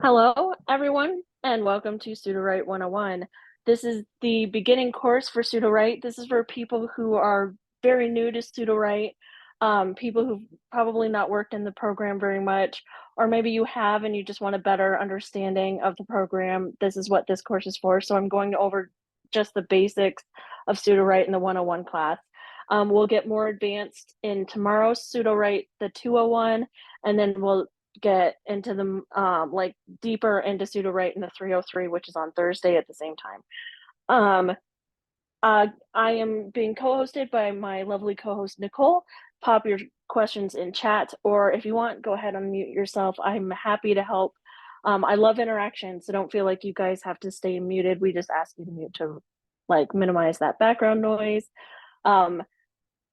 Hello, everyone, and welcome to Sudowrite 101. This is the beginning course for Sudowrite. This is for people who are very new to Sudowrite, people who've probably not worked in the program very much, or maybe you have and you just want a better understanding of the program. This is what this course is for. So I'm going over just the basics of Sudowrite in the 101 class. We'll get more advanced in tomorrow's Sudowrite, the 201, and then we'll get into the like deeper into Sudowrite in the 303, which is on Thursday at the same time. I am being co-hosted by my lovely co-host Nicole. Pop your questions in chat, or if you want, go ahead and mute yourself. I'm happy to help. I love interaction, so don't feel like you guys have to stay muted. We just ask you to mute to like minimize that background noise.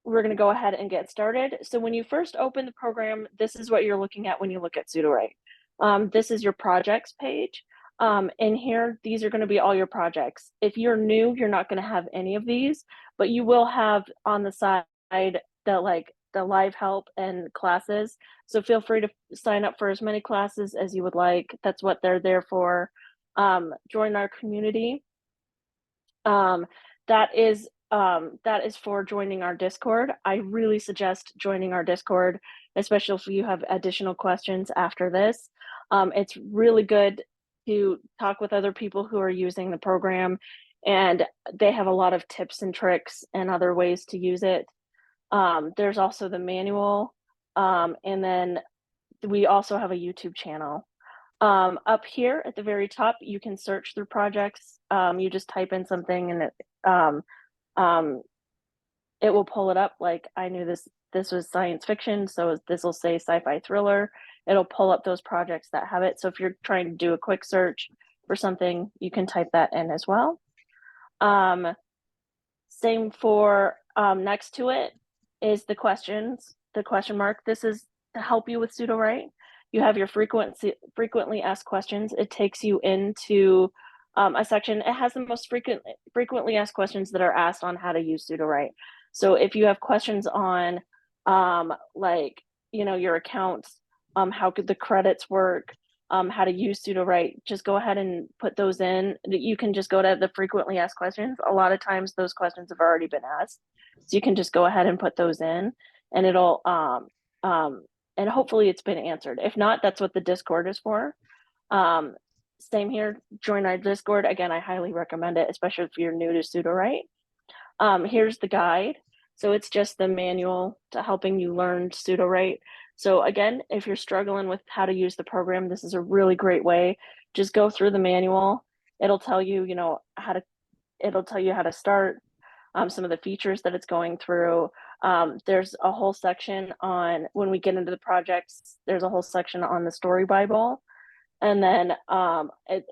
We're going to go ahead and get started. So when you first open the program, this is what you're looking at when you look at Sudowrite. This is your projects page. In here, these are going to be all your projects. If you're new, you're not going to have any of these, but you will have on the side the live help and classes. So feel free to sign up for as many classes as you would like. That's what they're there for. Join our community. That is for joining our Discord. I really suggest joining our Discord, especially if you have additional questions after this. It's really good to talk with other people who are using the program, and they have a lot of tips and tricks and other ways to use it. There's also the manual, and then we also have a YouTube channel. Up here at the very top, you can search through projects. You just type in something and it will pull it up. Like I knew this was science fiction, so this will say sci-fi thriller. It'll pull up those projects that have it. So if you're trying to do a quick search for something, you can type that in as well. Same for next to it is the questions, the question mark. This is to help you with Sudowrite. You have your frequently asked questions. It takes you into a section. It has the most frequently asked questions that are asked on how to use Sudowrite. So if you have questions on like, your accounts, how could the credits work, how to use Sudowrite, just go ahead and put those in. You can just go to the frequently asked questions. A lot of times those questions have already been asked. So you can just go ahead and put those in and it'll, and hopefully it's been answered. If not, that's what the Discord is for. Same here, join our Discord. Again, I highly recommend it, especially if you're new to Sudowrite. Here's the guide. So it's just the manual to helping you learn Sudowrite. So again, if you're struggling with how to use the program, this is a really great way. Just go through the manual. It'll tell you, it'll tell you how to start, some of the features that it's going through. There's a whole section on, when we get into the projects, there's a whole section on the story Bible. And then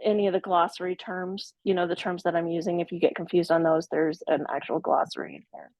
any of the glossary terms, the terms that I'm using, if you get confused on those, there's an actual glossary in here.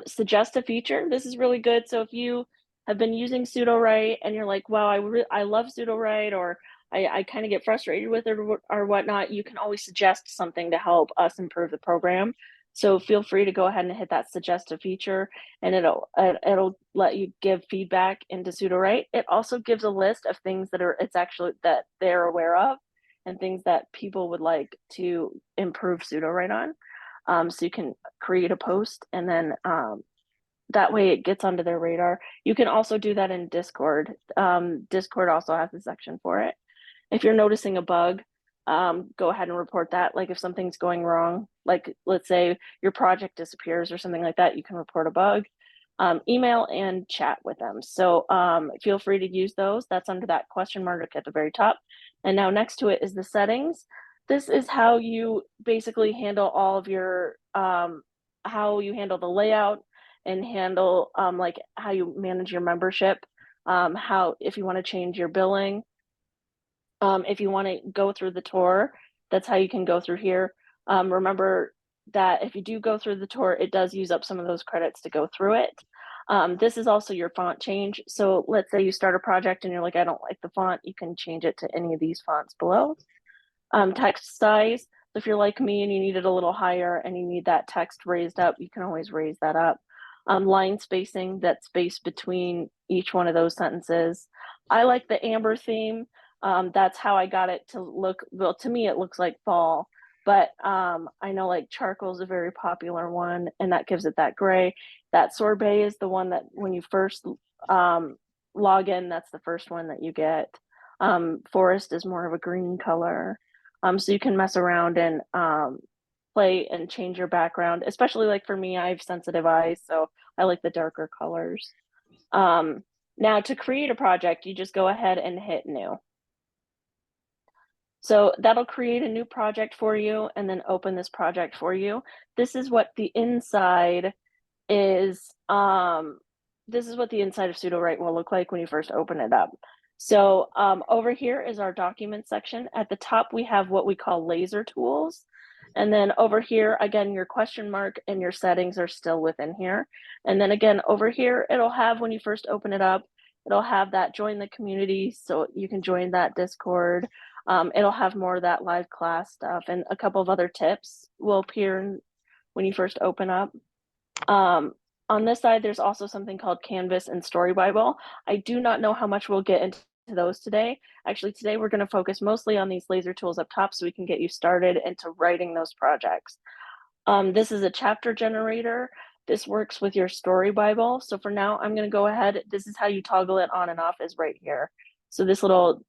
Suggest a feature. This is really good. So if you have been using Sudowrite and you're like, wow, I love Sudowrite, or I kind of get frustrated with it or whatnot, you can always suggest something to help us improve the program. So feel free to go ahead and hit that suggest a feature, and it'll let you give feedback into Sudowrite. It also gives a list of things that they're aware of and things that people would like to improve Sudowrite on. So you can create a post, and then that way it gets onto their radar. You can also do that in Discord. Discord also has a section for it. If you're noticing a bug, go ahead and report that. Like if something's going wrong, like let's say your project disappears or something like that, you can report a bug. Email and chat with them. So feel free to use those. That's under that question mark at the very top. And now next to it is the settings. This is how you basically handle all of your, how you handle the layout and handle like how you manage your membership, if you want to change your billing, if you want to go through the tour, that's how you can go through here. Remember that if you do go through the tour, it does use up some of those credits to go through it. This is also your font change. So let's say you start a project and you're like, I don't like the font. You can change it to any of these fonts below. Text size. So if you're like me and you need it a little higher and you need that text raised up, you can always raise that up. Line spacing, that space between each one of those sentences. I like the amber theme. That's how I got it to look, well, to me, it looks like fall, but I know like charcoal is a very popular one and that gives it that gray. That sorbet is the one that when you first um, log in, that's the first one that you get. Forest is more of a green color. So you can mess around and play and change your background, especially like for me, I have sensitive eyes, so I like the darker colors. Um, Now to create a project, you just go ahead and hit new. So that'll create a new project for you and then open this project for you. This is what the inside is this is what the inside of Sudowrite will look like when you first open it up. So over here is our document section. At the top, we have what we call laser tools. And then over here, again, your question mark and your settings are still within here. And then again, over here, it'll have, when you first open it up, it'll have that join the community. So you can join that Discord. It'll have more of that live class stuff and a couple of other tips will appear when you first open up. On this side, there's also something called Canvas and Story Bible. I do not know how much we'll get into those today. Actually, today we're going to focus mostly on these laser tools up top so we can get you started into writing those projects. This is a chapter generator. This works with your Story Bible. So for now, I'm going to go ahead. This is how you toggle it on and off is right here. So this little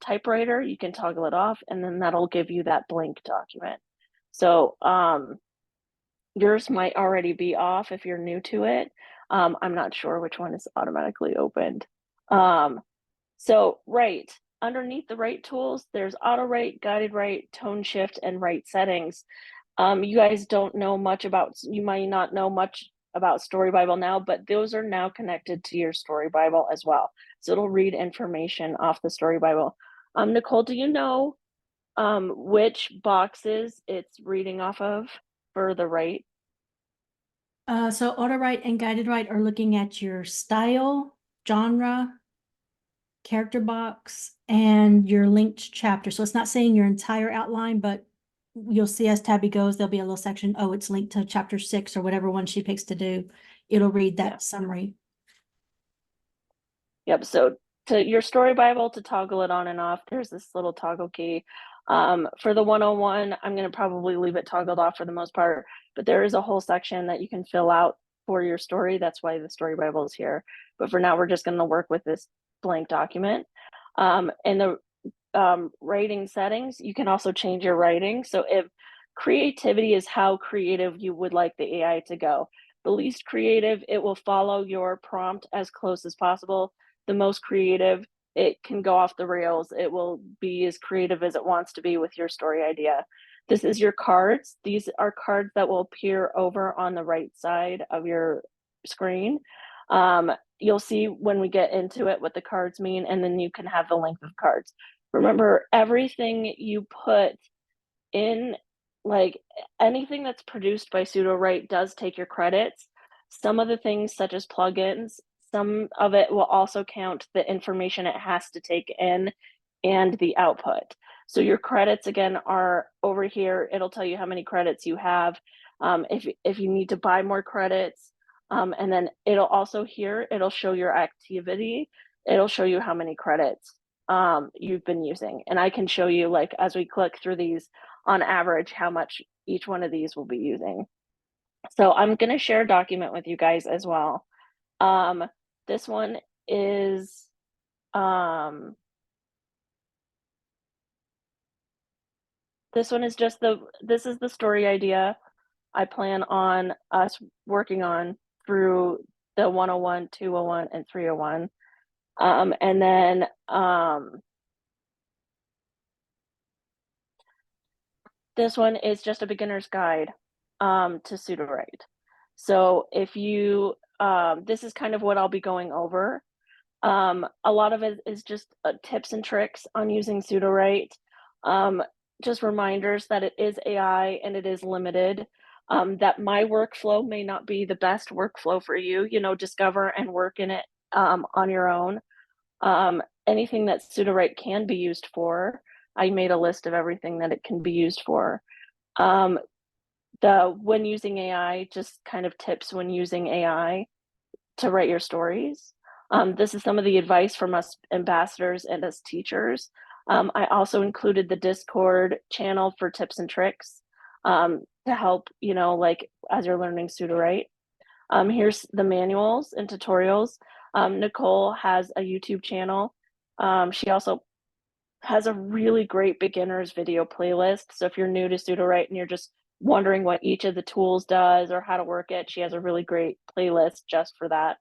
typewriter, you can toggle it off and then that'll give you that blank document. So yours might already be off if you're new to it. I'm not sure which one is automatically opened. So right underneath the write tools, there's auto write, guided write, tone shift, and write settings. You guys don't know much about, you might not know much about Story Bible now, but those are now connected to your Story Bible as well. So it'll read information off the Story Bible. Nicole, do you know which boxes it's reading off of for the write? So auto write and guided write are looking at your style, genre, character box, and your linked chapter. So it's not saying your entire outline, but you'll see as Tabby goes, there'll be a little section, oh, it's linked to chapter 6 or whatever one she picks to do. It'll read that Yeah. summary. Yep. So to your Story Bible, to toggle it on and off, there's this little toggle key. For the 101, I'm going to probably leave it toggled off for the most part, but there is a whole section that you can fill out for your story. That's why the Story Bible is here. But for now, we're just going to work with this blank document. And the writing settings, you can also change your writing. So if creativity is how creative you would like the AI to go, the least creative, it will follow your prompt as close as possible. The most creative, it can go off the rails. It will be as creative as it wants to be with your story idea. This is your cards. These are cards that will appear over on the right side of your screen. You'll see when we get into it what the cards mean, and then you can have the length of cards. Remember, everything you put in, like anything that's produced by Sudowrite does take your credits. Some of the things, such as plugins, some of it will also count the information it has to take in and the output. So your credits again are over here. It'll tell you how many credits you have. If you need to buy more credits, and then it'll also here, it'll show your activity. It'll show you how many credits you've been using. And I can show you, like, as we click through these, on average, how much each one of these will be using. So I'm going to share a document with you guys as well. This one is, just this is the story idea I plan on us working on through the 101, 201, and 301. And then this one is just a beginner's guide to Sudowrite. So if you, this is kind of what I'll be going over. A lot of it is just tips and tricks on using Sudowrite. Just reminders that it is AI and it is limited. That my workflow may not be the best workflow for you. You know, discover and work in it on your own. Anything that Sudowrite can be used for, I made a list of everything that it can be used for. When using AI, just kind of tips when using AI to write your stories. This is some of the advice from us ambassadors and as teachers. I also included the Discord channel for tips and tricks to help, you know, like as you're learning Sudowrite. Here's the manuals and tutorials. Nicole has a YouTube channel. She also has a really great beginners video playlist. So if you're new to Sudowrite and you're just wondering what each of the tools does or how to work it, she has a really great playlist just for that.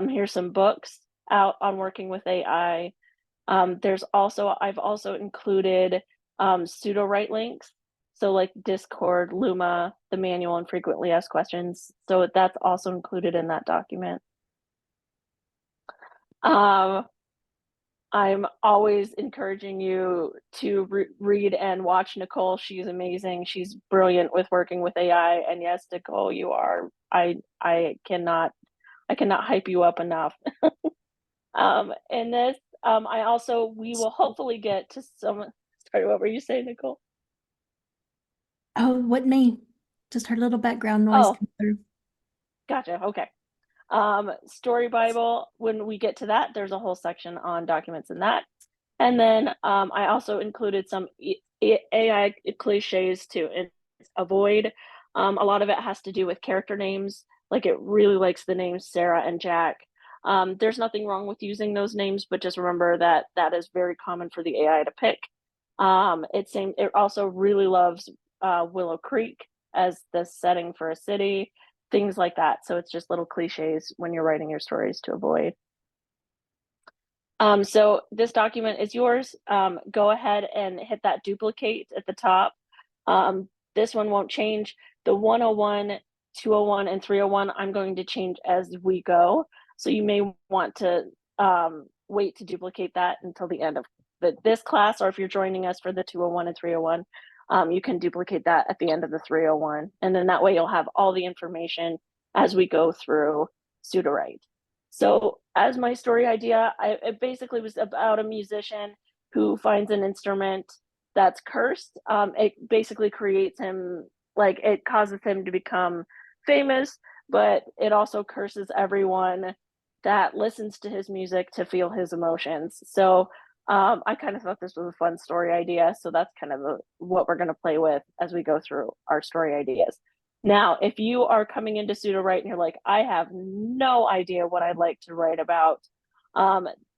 Here's some books out on working with AI. I've also included Sudowrite links. So like Discord, Luma, the manual, and frequently asked questions. So that's also included in that document. I'm always encouraging you to read and watch Nicole. She's amazing. She's brilliant with working with AI. And yes, Nicole, you are. I cannot hype you up enough. And this, we will hopefully get to some. Sorry, what were you saying, Nicole? Oh, what me? Just heard a little background noise come through. Gotcha. Okay. Story Bible, when we get to that, there's a whole section on documents in that. And then I also included some AI cliches to avoid. A lot of it has to do with character names. Like it really likes the names Sarah and Jack. There's nothing wrong with using those names, but just remember that that is very common for the AI to pick. It also really loves Willow Creek as the setting for a city, things like that. So it's just little cliches when you're writing your stories to avoid. So this document is yours. Go ahead and hit that duplicate at the top. This one won't change. The 101, 201, and 301, I'm going to change as we go. So you may want to wait to duplicate that until the end of this class, or if you're joining us for the 201 and 301, you can duplicate that at the end of the 301. And then that way you'll have all the information as we go through Sudowrite. So as my story idea, it basically was about a musician who finds an instrument that's cursed. It basically creates him, like it causes him to become famous, but it also curses everyone that listens to his music to feel his emotions. So I kind of thought this was a fun story idea. So that's kind of what we're going to play with as we go through our story ideas. Now, if you are coming into Sudowrite and you're like, I have no idea what I'd like to write about,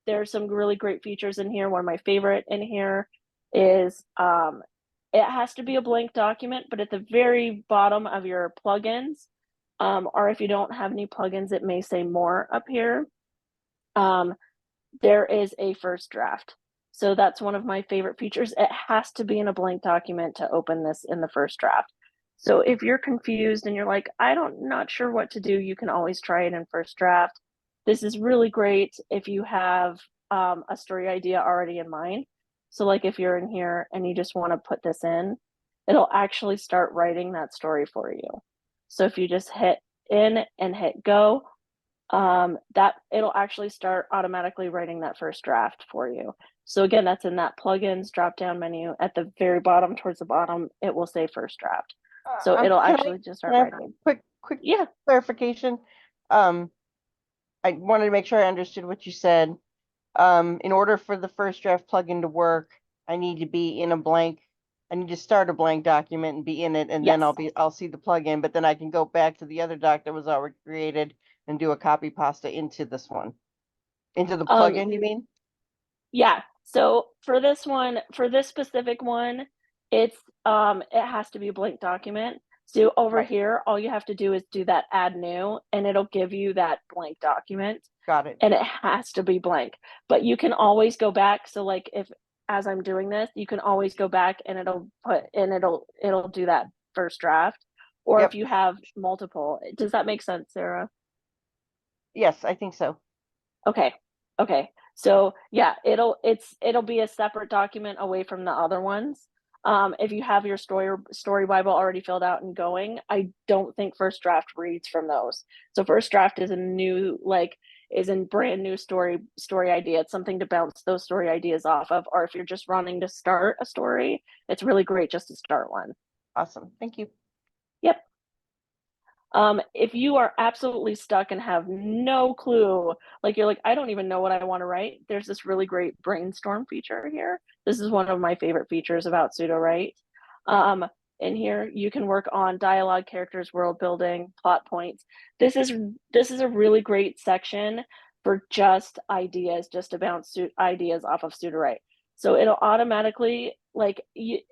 there's some really great features in here. One of my favorite in here is it has to be a blank document, but at the very bottom of your plugins, or if you don't have any plugins, it may say more up here. There is a first draft. So that's one of my favorite features. It has to be in a blank document to open this in the first draft. So if you're confused and you're like, not sure what to do, you can always try it in first draft. This is really great if you have a story idea already in mind. So like if you're in here and you just want to put this in, it'll actually start writing that story for you. So if you just hit in and hit go, that it'll actually start automatically writing that first draft for you. So again, that's in that plugins drop down menu at the very bottom, towards the bottom, it will say first draft. So it'll actually just start writing. Quick clarification. I wanted to make sure I understood what you said. In order for the first draft plugin to work, I need to be in a blank. I need to start a blank document and be in it, and then I'll see the plugin. But then I can go back to the other doc that was already created and do a copy pasta into this one, into the plugin. You mean? Yeah. So for this one, for this specific one, it has to be a blank document. So over here, all you have to do is do that add new, and it'll give you that blank document. Got it. And it has to be blank, but you can always go back. So like if, as I'm doing this, you can always go back and it'll do that first draft. Or if you have multiple, does that make sense, Sarah? Yes, I think so. Okay. So yeah, it'll be a separate document away from the other ones. If you have your story Bible already filled out and going, I don't think first draft reads from those. So first draft is a brand new story idea. It's something to bounce those story ideas off of. Or if you're just running to start a story, it's really great just to start one. Awesome. Thank you. Yep. If you are absolutely stuck and have no clue, like you're like, I don't even know what I want to write, there's this really great brainstorm feature here. This is one of my favorite features about Sudowrite. In here, you can work on dialogue, characters, world building, plot points. This is a really great section for just ideas, just to bounce ideas off of Sudowrite. So it'll automatically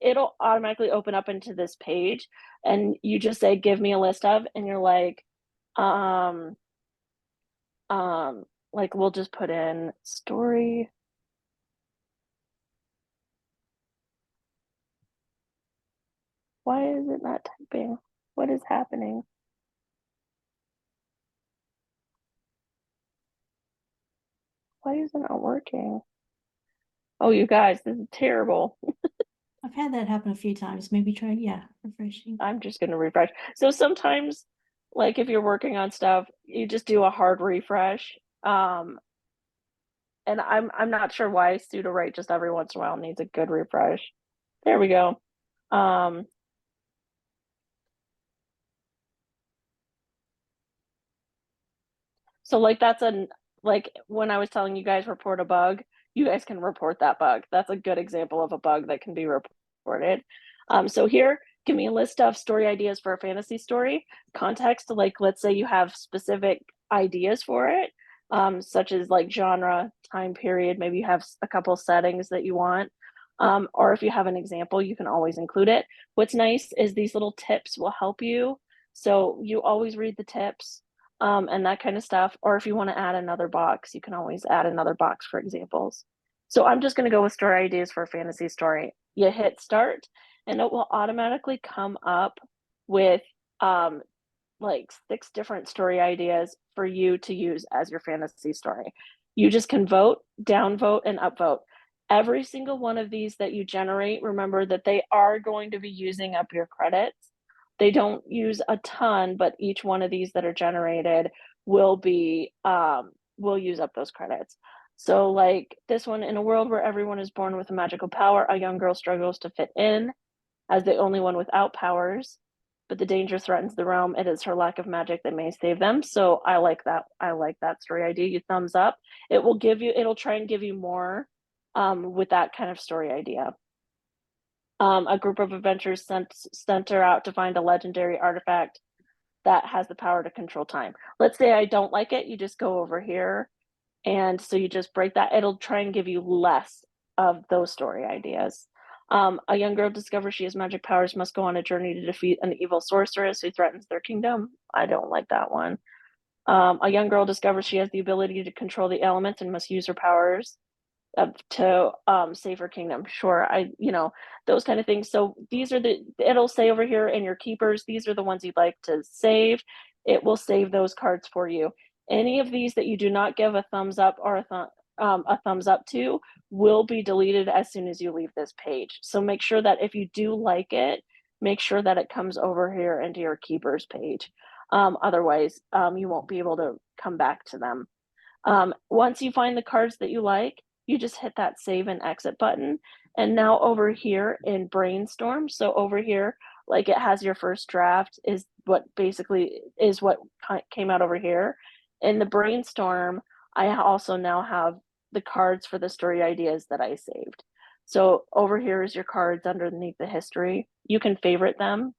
it'll automatically open up into this page, and you just say, give me a list of, and you're like, um, like we'll just put in story. Why is it not typing? What is happening? Why is it not working? Oh, you guys, this is terrible. I've had that happen a few times. Maybe try, yeah, refreshing. I'm just going to refresh. So sometimes, like if you're working on stuff, you just do a hard refresh. And I'm not sure why Sudowrite just every once in a while needs a good refresh. There we go. So like that's like when I was telling you guys report a bug, you guys can report that bug. That's a good example of a bug that can be reported. So here, give me a list of story ideas for a fantasy story. Context, like let's say you have specific ideas for it, such as like genre, time period, maybe you have a couple settings that you want. Or if you have an example, you can always include it. What's nice is these little tips will help you. So you always read the tips, and that kind of stuff. Or if you want to add another box, you can always add another box for examples. So I'm just going to go with story ideas for a fantasy story. You hit start, and it will automatically come up with like 6 different story ideas for you to use as your fantasy story. You just can vote, downvote, and upvote. Every single one of these that you generate, remember that they are going to be using up your credits. They don't use a ton, but each one of these that are generated will be will use up those credits. So like this one, in a world where everyone is born with a magical power, a young girl struggles to fit in as the only one without powers, but the danger threatens the realm. It is her lack of magic that may save them. So I like that. I like that story idea. You thumbs up. It will give you, it'll try and give you more with that kind of story idea. A group of adventurers sent her out to find a legendary artifact that has the power to control time. Let's say I don't like it. You just go over here. And so you just break that. It'll try and give you less of those story ideas. A young girl discovers she has magic powers, must go on a journey to defeat an evil sorceress who threatens their kingdom. I don't like that one. A young girl discovers she has the ability to control the elements and must use her powers to save her kingdom. Sure, those kind of things. So these are it'll say over here in your keepers, these are the ones you'd like to save. It will save those cards for you. Any of these that you do not give a thumbs up or a thumbs up to will be deleted as soon as you leave this page. So make sure that if you do like it, make sure that it comes over here into your keepers page. Otherwise, you won't be able to come back to them. Once you find the cards that you like, you just hit that save and exit button. And now over here in Brainstorm, so over here, like it has your first draft is what basically is what came out over here. In the Brainstorm, I also now have the cards for the story ideas that I saved. So over here is your cards underneath the history. You can favorite them.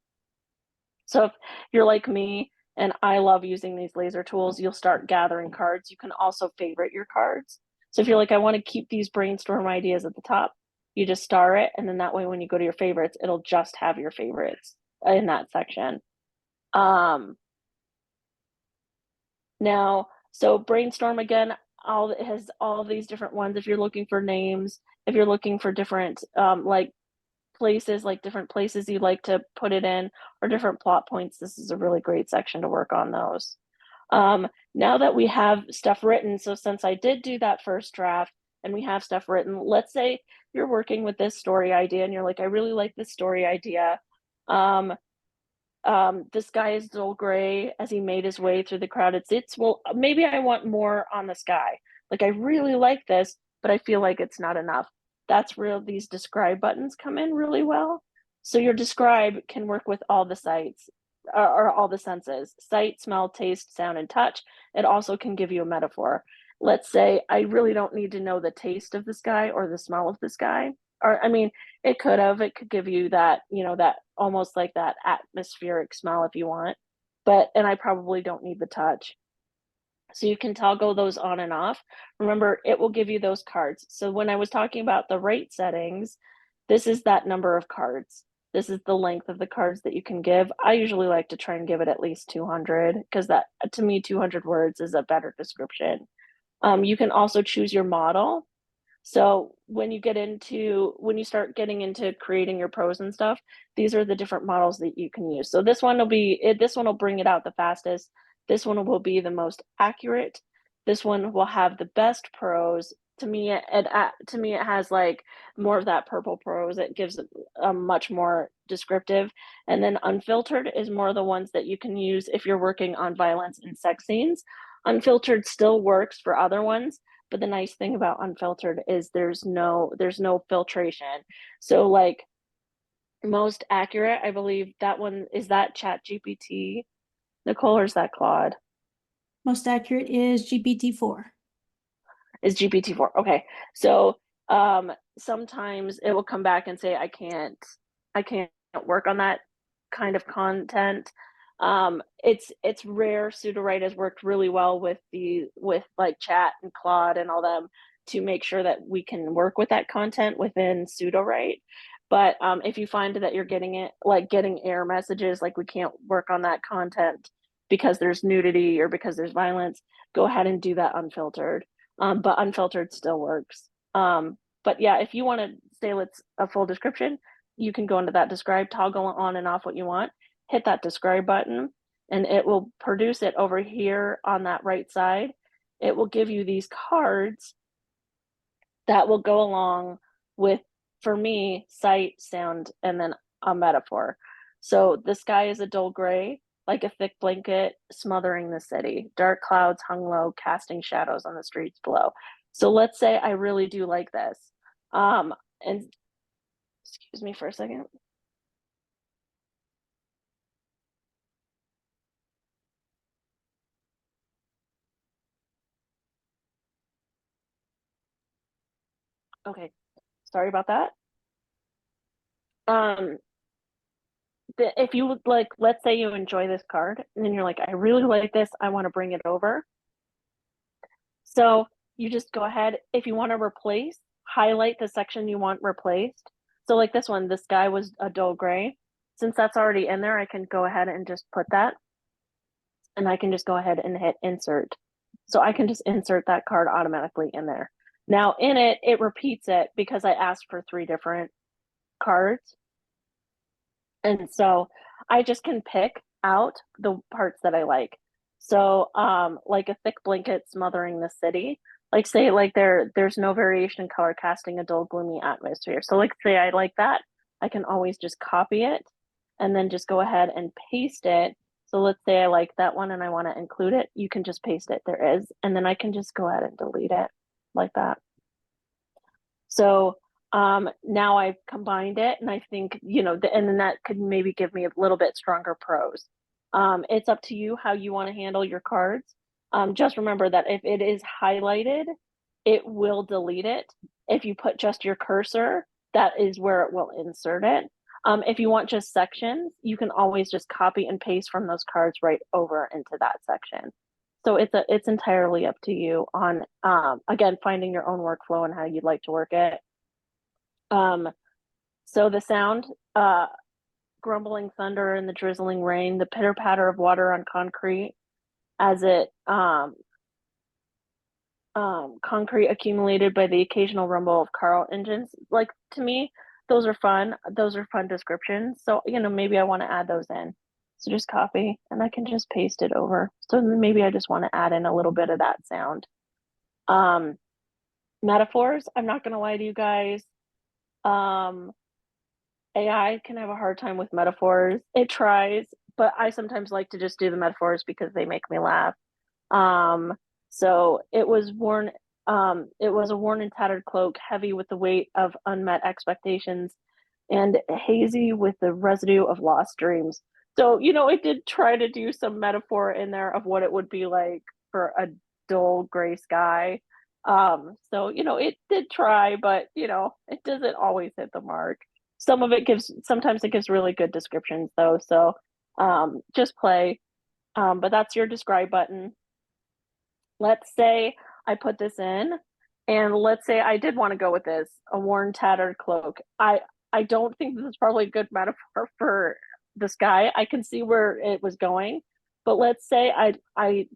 So if you're like me and I love using these laser tools, you'll start gathering cards. You can also favorite your cards. So if you're like, I want to keep these brainstorm ideas at the top, you just star it. And then that way, when you go to your favorites, it'll just have your favorites in that section. Now, so brainstorm again, it has all these different ones. If you're looking for names, if you're looking for different like places, like different places you'd like to put it in, or different plot points, this is a really great section to work on those. Now that we have stuff written, so since I did do that first draft and we have stuff written, let's say you're working with this story idea and you're like, I really like this story idea. This guy is dull gray as he made his way through the crowded seats. Well, maybe I want more on the sky. Like I really like this, but I feel like it's not enough. That's where these describe buttons come in really well. So your describe can work with all the sites. are all the senses: sight, smell, taste, sound, and touch. It also can give you a metaphor. Let's say I really don't need to know the taste of the sky or the smell of the sky. Or, I mean, it could give you that, that almost like that atmospheric smell if you want. And I probably don't need the touch. So you can toggle those on and off. Remember, it will give you those cards. So when I was talking about the rate settings, this is that number of cards. This is the length of the cards that you can give. I usually like to try and give it at least 200 because that, to me, 200 words is a better description. You can also choose your model. So when you start getting into creating your prose and stuff, these are the different models that you can use. So this one will bring it out the fastest. This one will be the most accurate. This one will have the best prose. To me, it has like more of that purple prose. It gives it a much more descriptive. And then unfiltered is more the ones that you can use if you're working on violence and sex scenes. Unfiltered still works for other ones, but the nice thing about unfiltered is there's no filtration. So like most accurate, I believe that one is that Chat GPT, Nicole, or is that Claude? Most accurate is GPT-4. Is GPT-4. Okay. So sometimes it will come back and say I can't work on that kind of content. It's rare. Sudowrite has worked really well with like Chat and Claude and all them to make sure that we can work with that content within Sudowrite. But if you find that you're getting error messages like we can't work on that content because there's nudity or because there's violence, go ahead and do that unfiltered. But unfiltered still works. But yeah, if you want to say a full description, you can go into that describe, toggle on and off what you want, hit that describe button, and it will produce it over here on that right side. It will give you these cards that will go along with, for me, sight, sound, and then a metaphor. So the sky is a dull gray, like a thick blanket smothering the city. Dark clouds hung low, casting shadows on the streets below. So let's say I really do like this. And excuse me for a second. Okay, sorry about that. If you would like, let's say you enjoy this card and then you're like, I really like this, I want to bring it over. So you just go ahead, if you want to replace, highlight the section you want replaced. So like this one, the sky was a dull gray. Since that's already in there, I can go ahead and just put that. And I can just go ahead and hit insert. So I can just insert that card automatically in there. Now in it, it repeats it because I asked for 3 different cards. And so I just can pick out the parts that I like. So like a thick blanket smothering the city. Like say like there's no variation in color casting a dull gloomy atmosphere. So like say I like that, I can always just copy it and then just go ahead and paste it. So let's say I like that one and I want to include it, you can just paste it. There is, and then I can just go ahead and delete it like that. So now I've combined it, and I think, and then that could maybe give me a little bit stronger prose. It's up to you how you want to handle your cards. Just remember that if it is highlighted, it will delete it. If you put just your cursor, that is where it will insert it. If you want just sections, you can always just copy and paste from those cards right over into that section. So it's entirely up to you on again finding your own workflow and how you'd like to work it. So the sound, grumbling thunder and the drizzling rain, the pitter patter of water on concrete as it concrete accumulated by the occasional rumble of car engines. Like to me, those are fun. Those are fun descriptions. So maybe I want to add those in. So just copy and I can just paste it over. So maybe I just want to add in a little bit of that sound. Metaphors, I'm not going to lie to you guys. AI can have a hard time with metaphors. It tries, but I sometimes like to just do the metaphors because they make me laugh. So it was a worn and tattered cloak, heavy with the weight of unmet expectations, and hazy with the residue of lost dreams. So, it did try to do some metaphor in there of what it would be like for a dull gray sky. So, it did try, but, it doesn't always hit the mark. Sometimes it gives really good descriptions though. So, just play. But that's your describe button. Let's say I put this in, and let's say I did want to go with this, a worn, tattered cloak. I don't think this is probably a good metaphor for the sky. I can see where it was going, but let's say I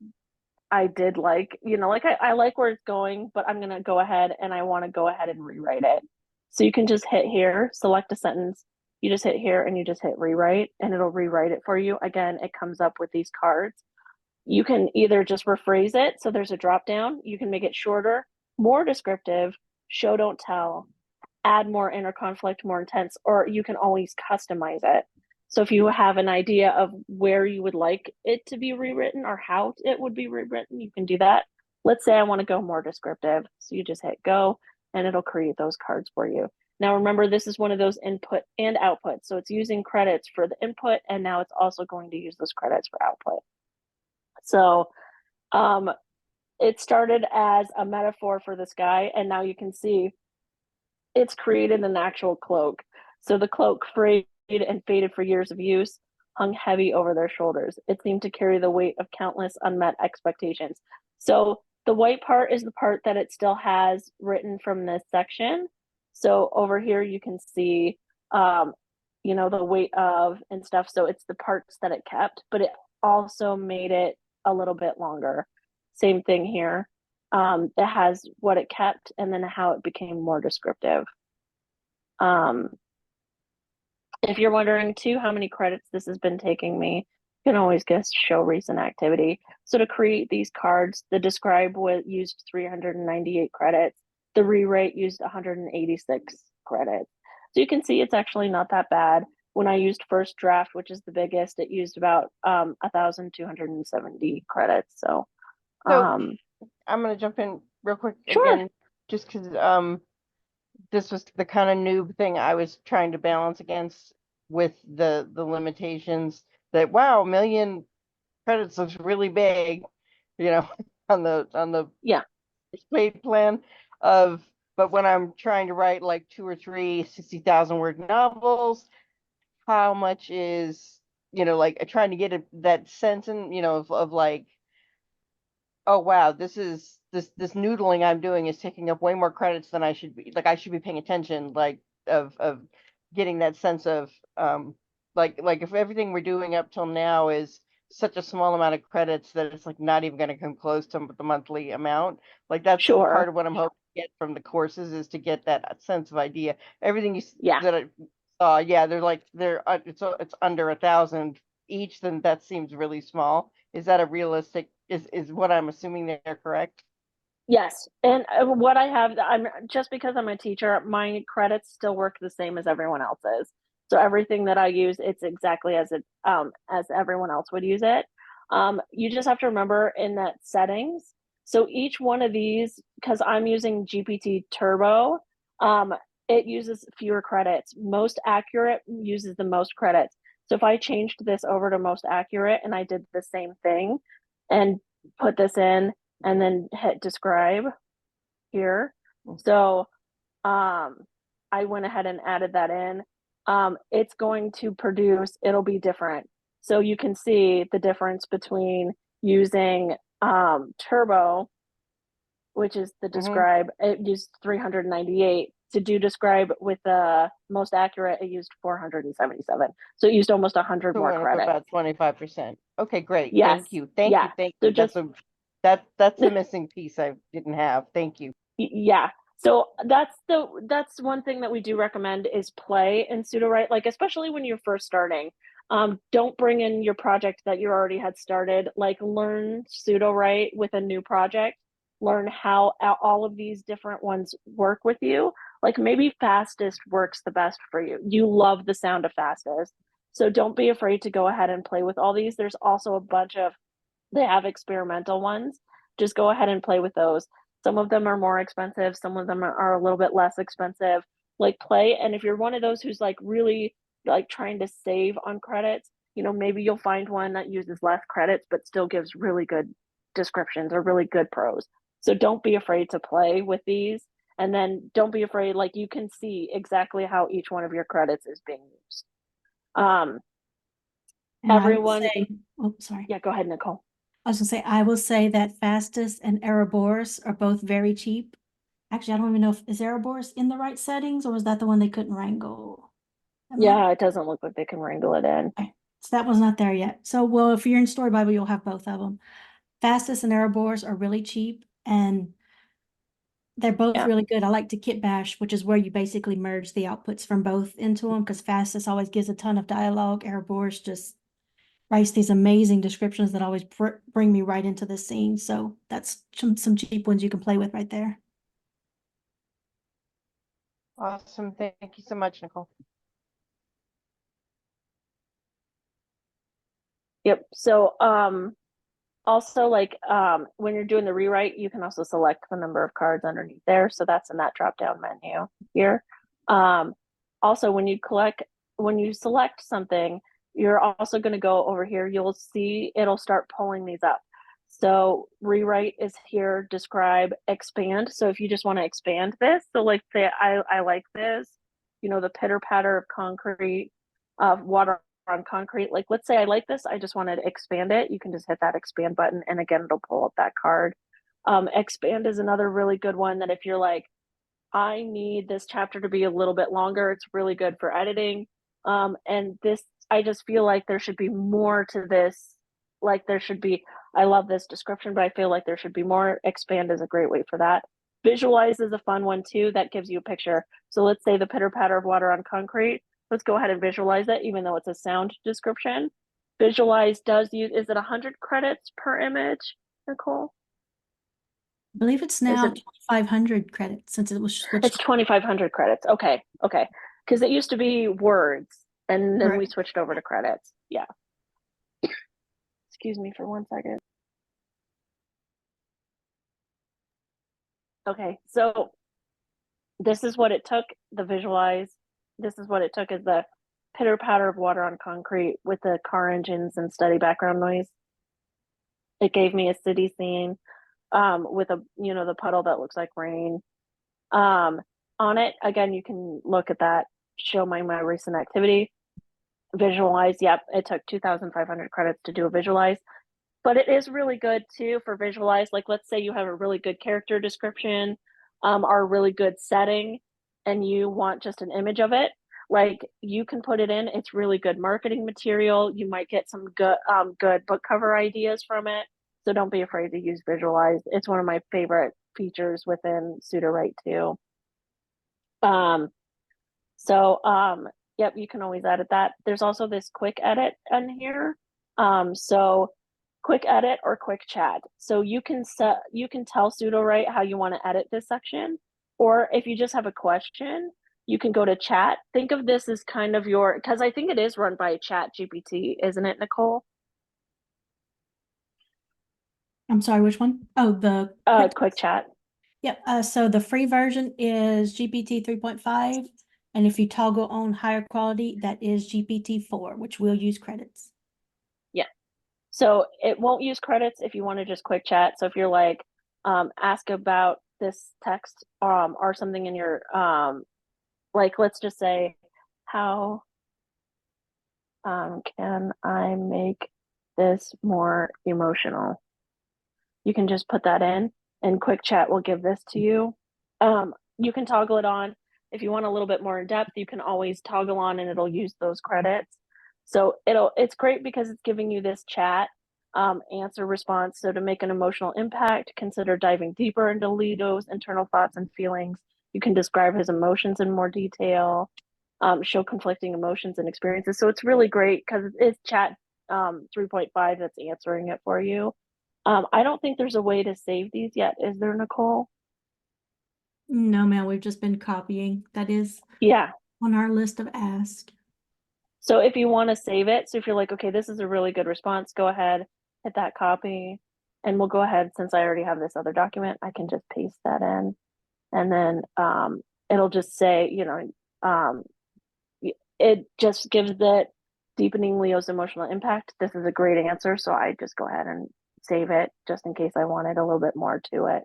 did like, like I like where it's going, but I'm gonna go ahead and I want to go ahead and rewrite it. So you can just hit here, select a sentence, you just hit here and you just hit rewrite, and it'll rewrite it for you. Again, it comes up with these cards. You can either just rephrase it, so there's a drop down. You can make it shorter, more descriptive, show don't tell, add more inner conflict, more intense, or you can always customize it. So if you have an idea of where you would like it to be rewritten or how it would be rewritten, you can do that. Let's say I want to go more descriptive. So you just hit go and it'll create those cards for you. Now remember, this is one of those input and output. So it's using credits for the input, and now it's also going to use those credits for output. So it started as a metaphor for the sky, and now you can see it's created an actual cloak. So the cloak frayed and faded for years of use, hung heavy over their shoulders. It seemed to carry the weight of countless unmet expectations. So the white part is the part that it still has written from this section. So over here you can see, the weight of and stuff. So it's the parts that it kept, but it also made it a little bit longer. Same thing here. It has what it kept and then how it became more descriptive. If you're wondering too how many credits this has been taking me, you can always just show recent activity. So to create these cards, the describe used 398 credits. The rewrite used 186 credits. So you can see it's actually not that bad. When I used first draft, which is the biggest, it used about 1,270 credits. So I'm gonna jump in real quick sure. again, just because this was the kind of noob thing I was trying to balance against with the limitations that, wow, a million credits looks really big, on the Yeah. paid plan of, but when I'm trying to write like 2 or 3 60,000 word novels, how much is, like trying to get that sense and, of like, oh wow, this noodling I'm doing is taking up way more credits than I should be. Like I should be paying attention, like of getting that sense of like if everything we're doing up till now is such a small amount of credits that it's like not even going to come close to the monthly amount. Like that's part Sure. of what I'm hoping to get from the courses is to get that sense of idea. Everything Yeah. that I saw, yeah, it's under 1,000 each, then that seems really small. Is that a realistic, is what I'm assuming they're correct? Yes, and what I have, I'm just because I'm a teacher, my credits still work the same as everyone else's. So everything that I use, it's exactly as everyone else would use it. You just have to remember in that settings. So each one of these, because I'm using GPT Turbo, it uses fewer credits. Most accurate uses the most credits. So if I changed this over to most accurate and I did the same thing and put this in and then hit describe here. So I went ahead and added that in. It's going to produce, it'll be different. So you can see the difference between using Turbo, which is the describe, it used 398. To do describe with the most accurate, it used 477. So it used almost 100 So more went up credits. about 25%. Okay, great. Yes. Thank you. Thank Yeah. you. Thank So you. just That's the missing piece I didn't have. Thank you. yeah. So that's one thing that we do recommend is play in Sudowrite, like especially when you're first starting. Don't bring in your project that you already had started. Like learn Sudowrite with a new project. Learn how all of these different ones work with you. Like maybe fastest works the best for you. You love the sound of fastest. So don't be afraid to go ahead and play with all these. There's also a bunch of they have experimental ones. Just go ahead and play with those. Some of them are more expensive, some of them are a little bit less expensive. Like play, and if you're one of those who's like really like trying to save on credits, maybe you'll find one that uses less credits, but still gives really good descriptions or really good prose. So don't be afraid to play with these. And then don't be afraid, like you can see exactly how each one of your credits is being used. And Everyone, oh, sorry. yeah, go ahead, Nicole. I was gonna say, I will say that Fastest and Ouroboros are both very cheap. Actually, I don't even know is Ouroboros in the right settings or was that the one they couldn't wrangle? Yeah, it doesn't look like they can wrangle it in. Okay. So that one's not there yet. So, well, if you're in Story Bible, you'll have both of them. Fastest and Ouroboros are really cheap and they're both Yeah. really good. I like to kit bash, which is where you basically merge the outputs from both into them because Fastest always gives a ton of dialogue. Ouroboros just writes these amazing descriptions that always bring me right into the scene. So that's some cheap ones you can play with right there. Awesome. Thank you so much, Nicole. Yep. So also like when you're doing the rewrite, you can also select the number of cards underneath there. So that's in that drop down menu here. Also when you select something, you're also going to go over here. You'll see it'll start pulling these up. So rewrite is here, describe, expand. So if you just want to expand this, so like say I like this, the pitter patter of concrete, of water on concrete. Like let's say I like this, I just want to expand it. You can just hit that expand button and again it'll pull up that card. Expand is another really good one that if you're like, I need this chapter to be a little bit longer, it's really good for editing. And this, I just feel like there should be more to this. Like there should be, I love this description, but I feel like there should be more. Expand is a great way for that. Visualize is a fun one too. That gives you a picture. So let's say the pitter patter of water on concrete. Let's go ahead and visualize it, even though it's a sound description. Visualize does use, is it 100 credits per image, Nicole? I believe it's now 2,500 credits since it was switched. It's 2,500 credits. Okay. Because it used to be words and then we switched over to credits. Yeah. Excuse me for 1 second. Okay, so this is what it took, the visualize. This is what it took, is the pitter patter of water on concrete with the car engines and steady background noise. It gave me a city scene with the puddle that looks like rain. On it, again, you can look at that, show my recent activity, visualize. Yep, it took 2,500 credits to do a visualize. But it is really good too for visualize. Like let's say you have a really good character description or a really good setting and you want just an image of it. Like you can put it in. It's really good marketing material. You might get some good book cover ideas from it. So don't be afraid to use visualize. It's one of my favorite features within Sudowrite too. Yep, you can always edit that. There's also this quick edit in here. So quick edit or quick chat. So you can tell Sudowrite how you want to edit this section, or if you just have a question, you can go to chat. Think of this as kind of because I think it is run by Chat GPT, isn't it, Nicole? I'm sorry, which one? Oh, the quick chat. Yep. So the free version is GPT 3.5. And if you toggle on higher quality, that is GPT-4, which will use credits. Yeah. So it won't use credits if you want to just quick chat. So if you're like, ask about this text or something in your, like, let's just say, how can I make this more emotional? You can just put that in and quick chat will give this to you. You can toggle it on. If you want a little bit more in depth, you can always toggle on and it'll use those credits. So it's great because it's giving you this chat answer response. So to make an emotional impact, consider diving deeper into Lido's internal thoughts and feelings. You can describe his emotions in more detail, show conflicting emotions and experiences. So it's really great because it's chat 3.5 that's answering it for you. I don't think there's a way to save these yet. Is there, Nicole? No, ma'am, we've just been copying. That is on our list of ask. So if you want to save it, so if you're like, okay, this is a really good response, go ahead, hit that copy, and we'll go ahead, since I already have this other document, I can just paste that in. And then it'll just say, it just gives it deepening Leo's emotional impact. This is a great answer, so I just go ahead and save it just in case I wanted a little bit more to it.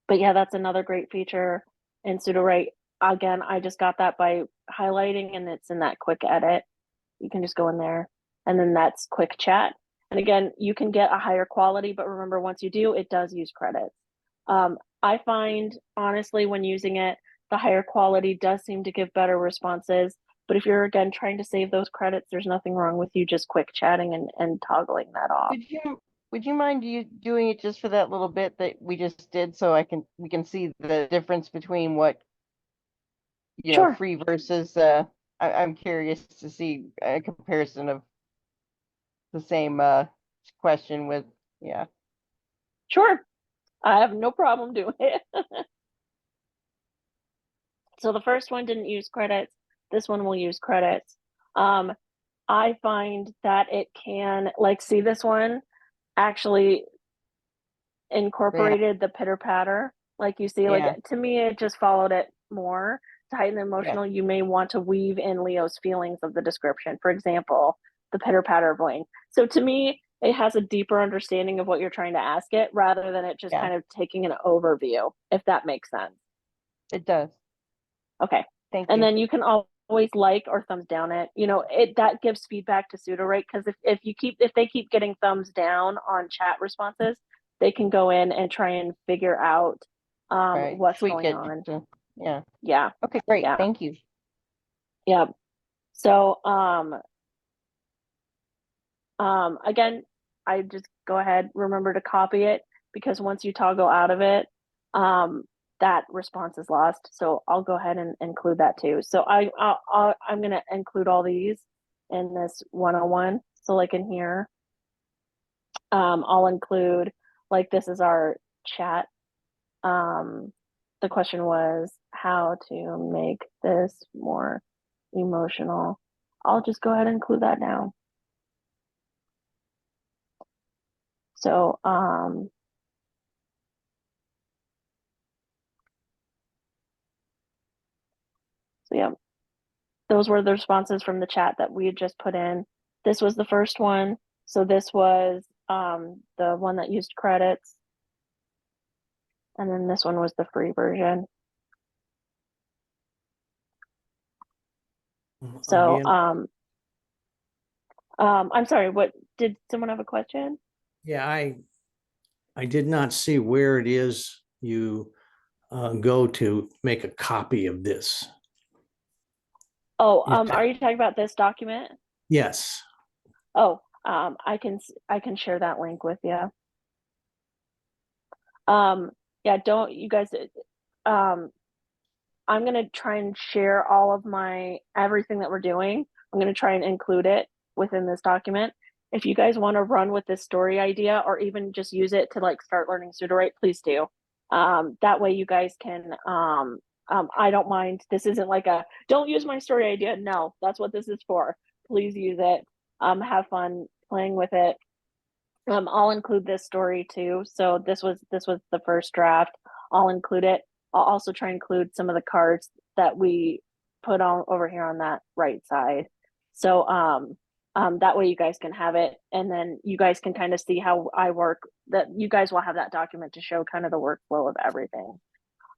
But yeah, that's another great feature in Sudowrite. Again, I just got that by highlighting, and it's in that quick edit. You can just go in there, and then that's quick chat. And again, you can get a higher quality, but remember, once you do, it does use credits. I find, honestly, when using it, the higher quality does seem to give better responses. But if you're, again, trying to save those credits, there's nothing wrong with you just quick chatting and toggling that off. Would you mind you doing it just for that little bit that we just did, so we can see the difference between what, you know, Sure. free versus I'm curious to see a comparison of the same question with, yeah. Sure. I have no problem doing it. So the first one didn't use credits. This one will use credits. I find that it can, like, see this one actually incorporated the pitter patter. Like you see, like, to me, it just followed it more. To heighten the emotional, you may want to weave in Leo's feelings of the description. For example, the pitter patter of Wayne. So to me, it has a deeper understanding of what you're trying to ask it rather than it just kind of taking an overview, if that makes sense. It does. Okay. Thank and you. then you can always like or thumbs down it. You know, that gives feedback to Sudowrite, because if they keep getting thumbs down on chat responses, they can go in and try and figure out what's going on. Yeah. Yeah. Okay, great. Yeah. Thank you. Yeah. So again, I just go ahead, remember to copy it, because once you toggle out of it, that response is lost. So I'll go ahead and include that too. So I'm going to include all these in this 101. So like in here, I'll include, like, this is our chat. The question was how to make this more emotional. I'll just go ahead and include that now. So, so yeah, those were the responses from the chat that we had just put in. This was the first one. So this was the one that used credits. And then this one was the free version. So, I'm sorry, what, did someone have a question? Yeah, I did not see where it is you go to make a copy of this. Oh, are you talking about this document? Yes. Oh, I can share that link with you. Yeah, don't you guys, I'm gonna try and share all of everything that we're doing. I'm gonna try and include it within this document. If you guys want to run with this story idea, or even just use it to, like, start learning Sudowrite, please do. That way you guys can, I don't mind. This isn't like a, don't use my story idea. No, that's what this is for. Please use it. Have fun playing with it. I'll include this story too. So this was the first draft. I'll include it. I'll also try and include some of the cards that we put on over here on that right side. So that way you guys can have it, and then you guys can kind of see how I work. That you guys will have that document to show kind of the workflow of everything.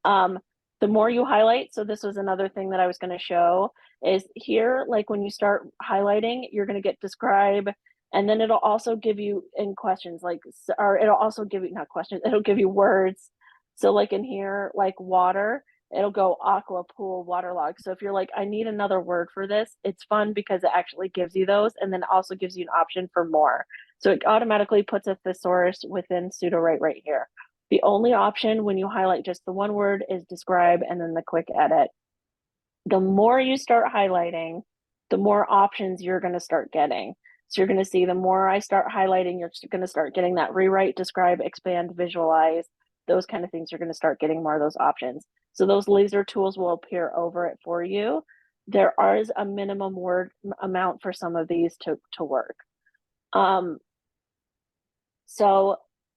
The more you highlight, so this was another thing that I was going to show, is here, like when you start highlighting, you're going to get describe, and then it'll also give you in questions, like, or it'll also give you, not questions, it'll give you words. So like in here, like water, it'll go aqua, pool, waterlog. So if you're like, I need another word for this, it's fun because it actually gives you those, and then also gives you an option for more. So it automatically puts a thesaurus within Sudowrite right here. The only option when you highlight just the one word is describe, and then the quick edit. The more you start highlighting, the more options you're going to start getting. So you're going to see the more I start highlighting, you're going to start getting that rewrite, describe, expand, visualize, those kind of things. You're going to start getting more of those options. So those laser tools will appear over it for you. There is a minimum word amount for some of these to work.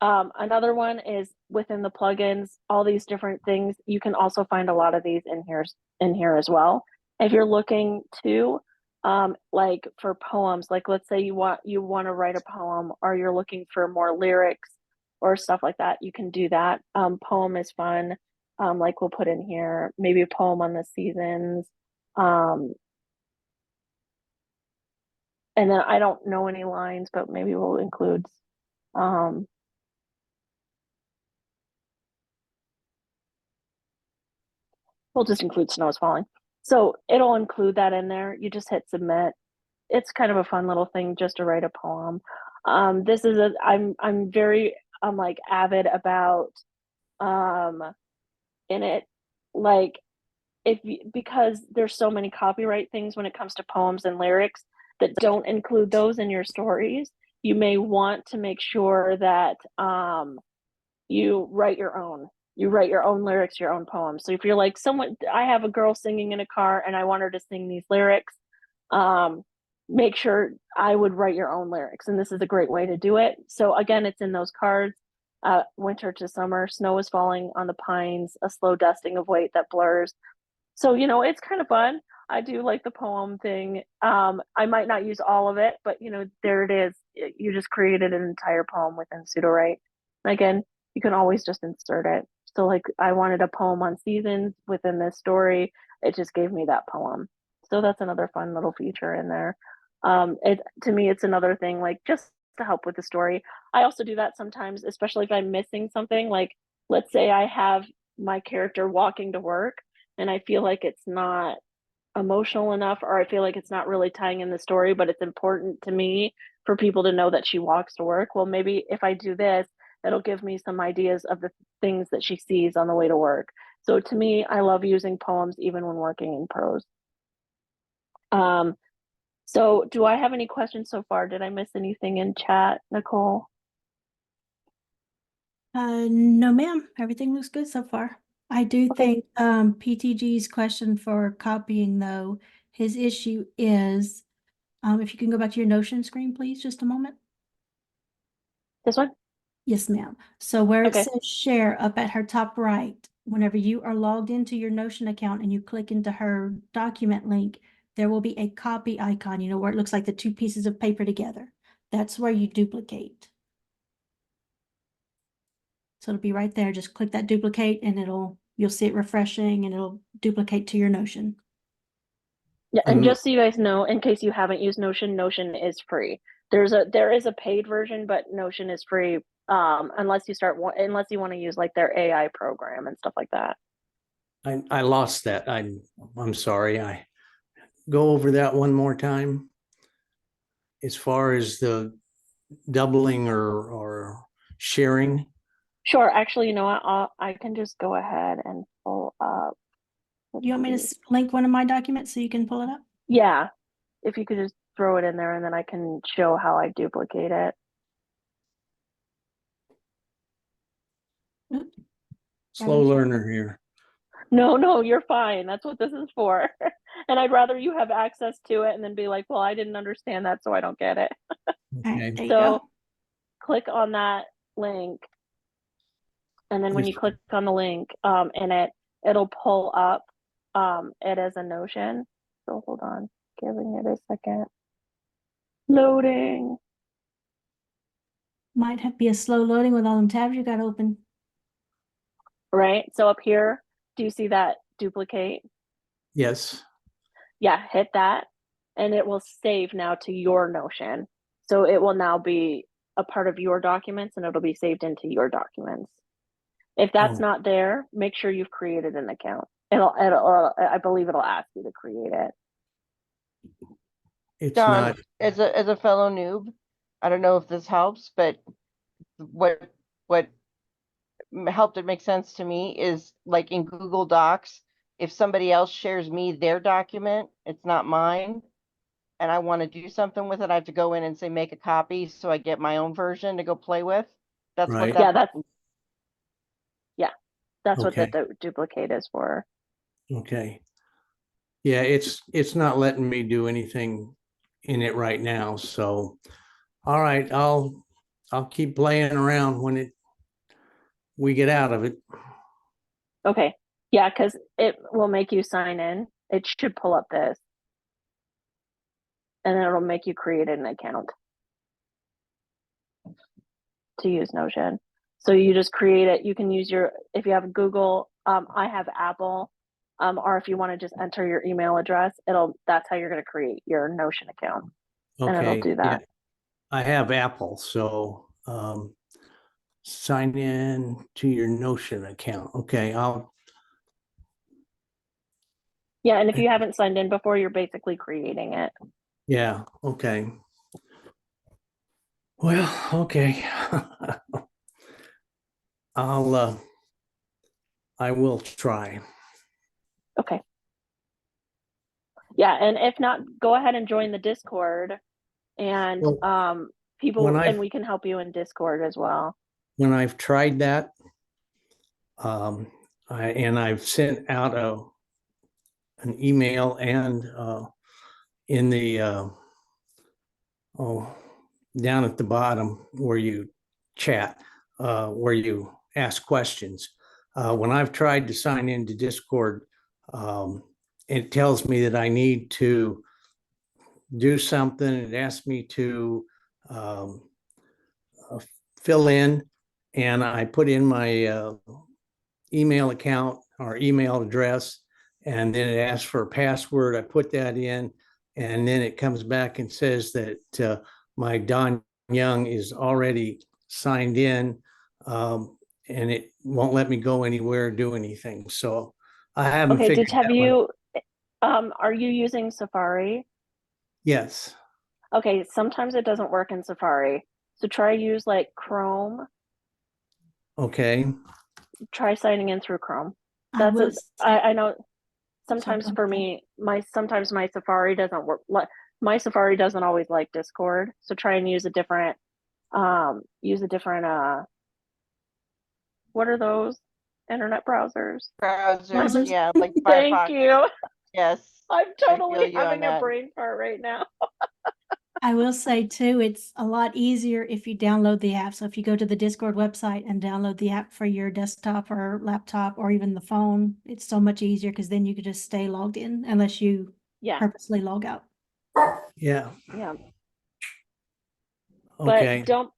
Another one is within the plugins, all these different things. You can also find a lot of these in here as well. If you're looking to like for poems, like let's say you want to write a poem or you're looking for more lyrics or stuff like that, you can do that. Poem is fun. Like we'll put in here maybe a poem on the seasons. And then I don't know any lines, but maybe we'll include we'll just include snow is falling. So it'll include that in there. You just hit submit. It's kind of a fun little thing just to write a poem. This is I'm very like avid about in it, like because there's so many copyright things when it comes to poems and lyrics that don't include those in your stories. You may want to make sure that you write your own. You write your own lyrics, your own poems. So if you're like someone, I have a girl singing in a car and I want her to sing these lyrics, make sure I would write your own lyrics. And this is a great way to do it. So again, it's in those cards. Winter to summer, snow is falling on the pines, a slow dusting of weight that blurs. So, you know, it's kind of fun. I do like the poem thing. I might not use all of it, but you know, there it is. You just created an entire poem within Sudowrite. And again, you can always just insert it. So like I wanted a poem on seasons within this story. It just gave me that poem. So that's another fun little feature in there. It to me, it's another thing like just to help with the story. I also do that sometimes, especially if I'm missing something. Like let's say I have my character walking to work and I feel like it's not emotional enough, or I feel like it's not really tying in the story, but it's important to me for people to know that she walks to work. Well, maybe if I do this, it'll give me some ideas of the things that she sees on the way to work. So to me, I love using poems even when working in prose. So do I have any questions so far? Did I miss anything in chat, Nicole? No, ma'am. Everything looks good so far. I do Okay. think PTG's question for copying, though, his issue is, if you can go back to your Notion screen, please, just a moment. This one? Yes, ma'am. So where it Okay. says share up at her top right, whenever you are logged into your Notion account and you click into her document link, there will be a copy icon, you know, where it looks like the two pieces of paper together. That's where you duplicate. So it'll be right there. Just click that duplicate and you'll see it refreshing and it'll duplicate to your Notion. Yeah, and just so you guys know, in case you haven't used Notion, Notion is free. There is a paid version, but Notion is free. Unless you want to use like their AI program and stuff like that. I lost that. I'm sorry. I go over that one more time. As far as the doubling or sharing. Sure. Actually, you know what? I can just go ahead and pull up. You want me to link one of my documents so you can pull it up? Yeah. If you could just throw it in there and then I can show how I duplicate it. Oop. Slow learner here. No, you're fine. That's what this is for. And I'd rather you have access to it and then be like, well, I didn't understand that, so I don't get it. Okay, there you So go. click on that link. And then when you click on the link in it, it'll pull up it as a Notion. So hold on, giving it a second. Loading. Might be a slow loading with all them tabs you got open. Right. So up here, do you see that duplicate? Yes. Yeah, hit that and it will save now to your Notion. So it will now be a part of your documents and it'll be saved into your documents. If that's not there, make sure you've created an account. I believe it'll ask you to create it. It's John, not. as a fellow noob, I don't know if this helps, but what helped it make sense to me is like in Google Docs, if somebody else shares me their document, it's not mine, and I want to do something with it, I have to go in and say make a copy so I get my own version to go play with. That's Right. what that That's what Okay. the duplicate is for. Okay. Yeah, it's not letting me do anything in it right now. So, all right, I'll keep playing around when we get out of it. Okay. Yeah, because it will make you sign in. It should pull up this. and then it'll make you create an account to use Notion. So you just create it. You can use your, if you have Google, I have Apple, or if you want to just enter your email address, that's how you're going to create your Notion account. And it'll Okay, do yeah, that. I have Apple, so sign in to your Notion account. Okay, Yeah, and if you haven't signed in before, you're basically creating it. yeah, okay. Well, okay. I will try. Okay. Yeah, and if not, go ahead and join the Discord, and Well, people, and we can help you in Discord as well. When I've tried that, I've sent out an email and in the down at the bottom where you chat, where you ask questions. When I've tried to sign into Discord, it tells me that I need to do something. It asks me to fill in, and I put in my email account or email address, and then it asks for a password. I put that in, and then it comes back and says that my Don Young is already signed in, and it won't let me go anywhere or do anything. So I haven't Okay, figured that one. are you using Safari? Yes. Okay, sometimes it doesn't work in Safari. So try use like Chrome. Okay. Try signing in through Chrome. I I know sometimes for me, sometimes my Safari doesn't work. My Safari doesn't always like Discord. So try and use a different what are those internet browsers? Browsers, yeah, like Thank Firefox. you. Yes. I'm totally you on having a that. brain fart right now. I will say too, it's a lot easier if you download the app. So if you go to the Discord website and download the app for your desktop or laptop or even the phone, it's so much easier because then you could just stay logged in unless you Yeah, purposely log out. Yeah. yeah. Okay. But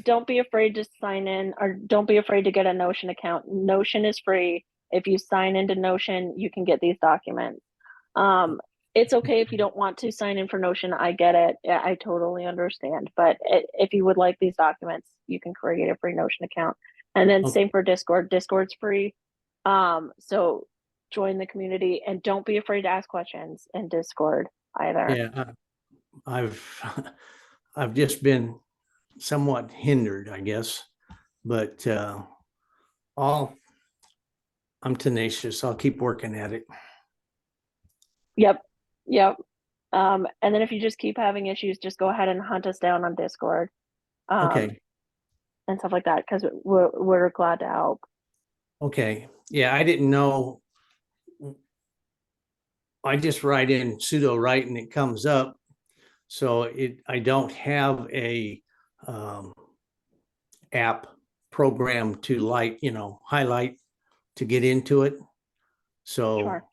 don't be afraid to sign in, or don't be afraid to get a Notion account. Notion is free. If you sign into Notion, you can get these documents. It's okay if you don't want to sign in for Notion. I get it. I totally understand. But if you would like these documents, you can create a free Notion account. And then Okay. same for Discord. Discord's free. So join the community, and don't be afraid to ask questions in Discord either. Yeah. I've just been somewhat hindered, I guess, but I'm tenacious. I'll keep working at it. Yep. Yep. And then if you just keep having issues, just go ahead and hunt us down on Discord, Okay. and stuff like that, because we're glad to help. Okay. Yeah, I didn't know. I just write in Sudowrite and it comes up. So I don't have a app program to highlight to get into it. So, Sure.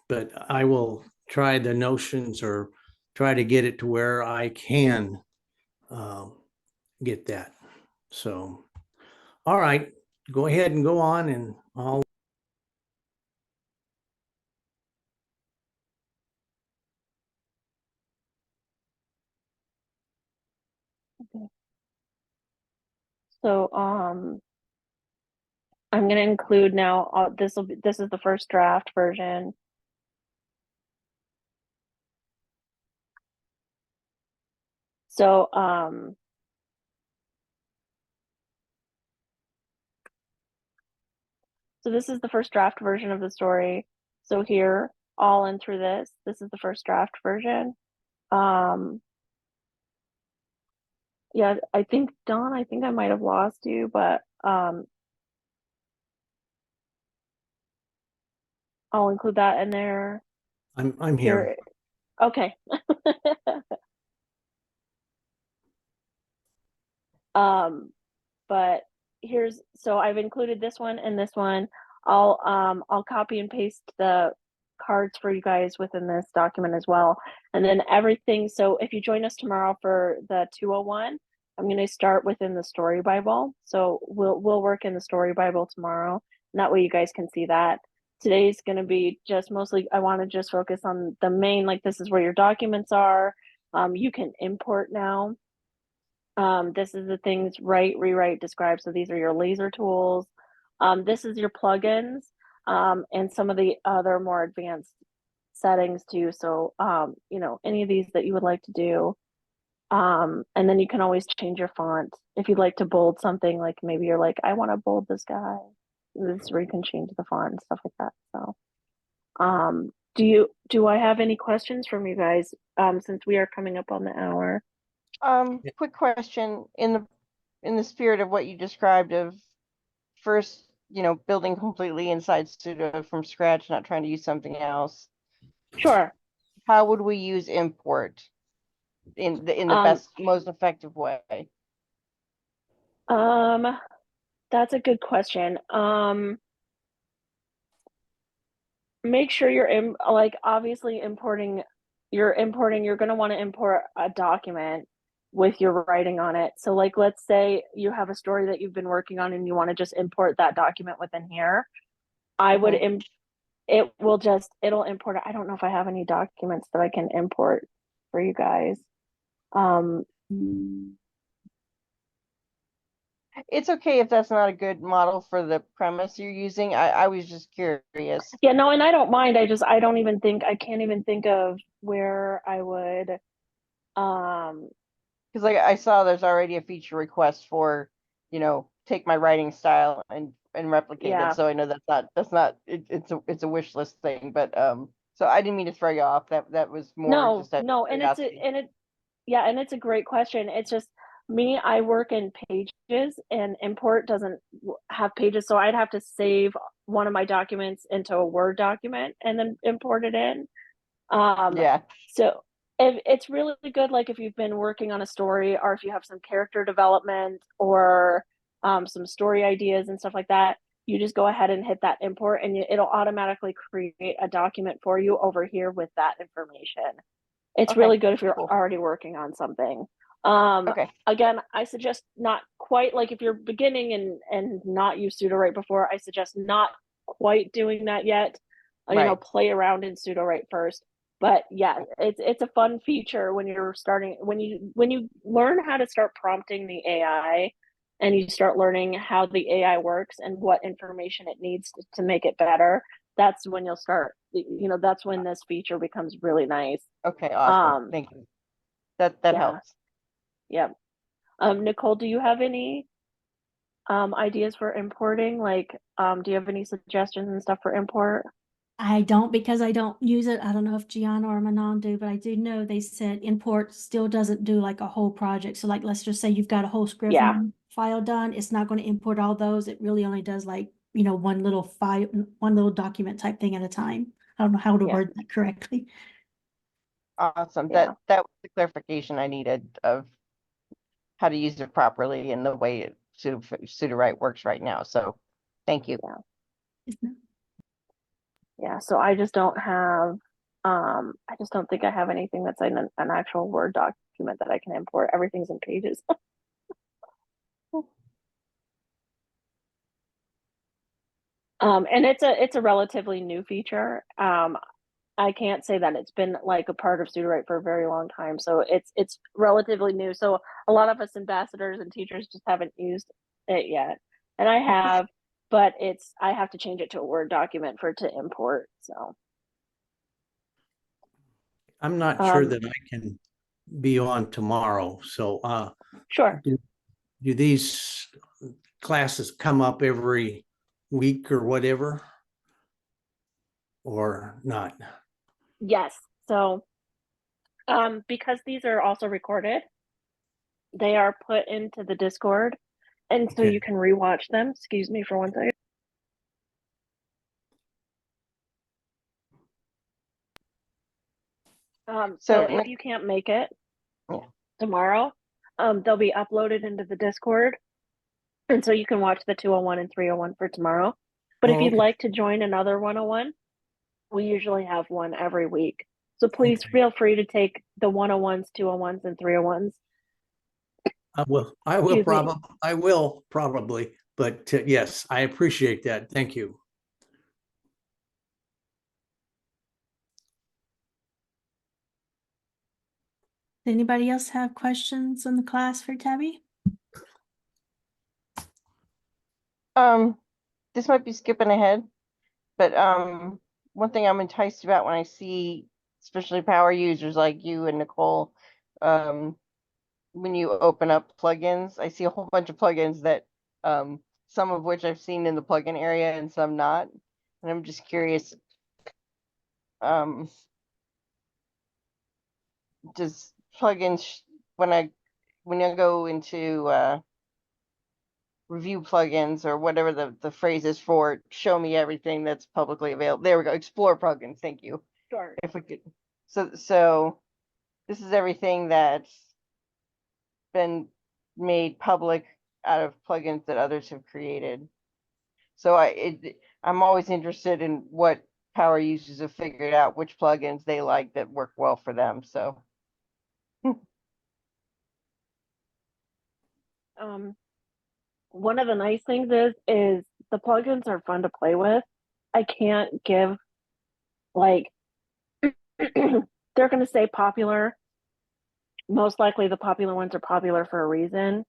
But I will try the Notions or try to get it to where I can get that. So, all right, go ahead and go on, and I'll. Okay. So I'm going to include now. This is the first draft version. So so this is the first draft version of the story. So here, all in through this is the first draft version. Yeah, I think Don, I think I might have lost you, but I'll include that in there. I'm here. Okay. But so I've included this one and this one. I'll copy and paste the cards for you guys within this document as well. And then everything, so if you join us tomorrow for the 201, I'm going to start within the story Bible. So we'll work in the story Bible tomorrow. And that way you guys can see that. Today's going to be just mostly, I want to just focus on the main, like this is where your documents are. You can import now. This is the things write, rewrite, describe. So these are your laser tools. This is your plugins, and some of the other more advanced settings too. So, you know, any of these that you would like to do. And then you can always change your font. If you'd like to bold something, like maybe you're like, I want to bold this guy. This is where you can change the font and stuff like that. So, do I have any questions from you guys? Since we are coming up on the hour. Quick question in the spirit of what you described of first, you know, building completely inside Sudo from scratch, not trying to use something else. Sure. How would we use import in the best, most effective way? That's a good question. Make sure you're obviously importing, you're going to want to import a document with your writing on it. So like, let's say you have a story that you've been working on and you want to just import that document within here. I would, it'll import it. I don't know if I have any documents that I can import for you guys. It's okay if that's not a good model for the premise you're using. I was just curious. Yeah, no, and I don't mind. I can't even think of where I would, because like I saw there's already a feature request for, you know, take my writing style and replicate Yeah. it. So I know that's not it's a wish list thing, but so I didn't mean to throw you off. That was more just out of curiosity. And it's a great question. It's just me, I work in pages and import doesn't have pages. So I'd have to save one of my documents into a Word document and then import it in. Yeah. So if it's really good, like if you've been working on a story or if you have some character development or some story ideas and stuff like that, you just go ahead and hit that import and it'll automatically create a document for you over here with that information. It's Okay, really good if you're cool. already working on something. Okay. Again, I suggest not quite, like if you're beginning and not use Sudowrite before, I suggest not quite doing that yet. You know, Right. play around in Sudowrite first. But yeah, it's a fun feature when you're starting, when you learn how to start prompting the AI and you start learning how the AI works and what information it needs to make it better. That's when you'll start, you know, that's when this feature becomes really nice. Okay, awesome. Thank you. That Yeah. helps. Yeah. Nicole, do you have any ideas for importing? Like, do you have any suggestions and stuff for import? I don't, because I don't use it. I don't know if Gianna or Manon do, but I do know they said import still doesn't do like a whole project. So like, let's just say you've got a whole script file done. It's not going to import all those. It really only does like, you know, one little file, one little document type thing at a time. I don't know how to word that correctly. Awesome. Yeah. That was the clarification I needed of how to use it properly and the way Sudowrite works right now. So thank you. Yeah. So I just don't have, I just don't think I have anything that's in an actual Word document that I can import. Everything's in Pages. And it's a relatively new feature. I can't say that it's been like a part of Sudowrite for a very long time. So it's relatively new. So a lot of us ambassadors and teachers just haven't used it yet. And I have, but I have to change it to a Word document for it to import. So I'm not sure that I can be on tomorrow. So sure. Do these classes come up every week or whatever? Or not? Yes. So because these are also recorded, they are put into the Discord. And so Okay. you can rewatch them. Excuse me for one second. So if you can't make it tomorrow, they'll be uploaded into the Discord. And so you can watch the 201 and 301 for tomorrow. But if you'd like to join another 101, We usually have one every week. So please Okay. feel free to take the 101s, 201s, and 301s. Excuse me. I will probably, but yes, I appreciate that. Thank you. Anybody else have questions in the class for Tabby? This might be skipping ahead, but one thing I'm enticed about when I see, especially power users like you and Nicole, when you open up plugins, I see a whole bunch of plugins that some of which I've seen in the plugin area and some not. And I'm just curious, does plugins when I go into review plugins or whatever the phrase is for it, show me everything that's publicly available. There we go. Explore plugins. Thank you. Sure. If we could. So this is everything that's been made public out of plugins that others have created. So I'm always interested in what power users have figured out which plugins they like that work well for them. So One of the nice things is the plugins are fun to play with. I can't give like they're going to say popular. Most likely the popular ones are popular for a reason.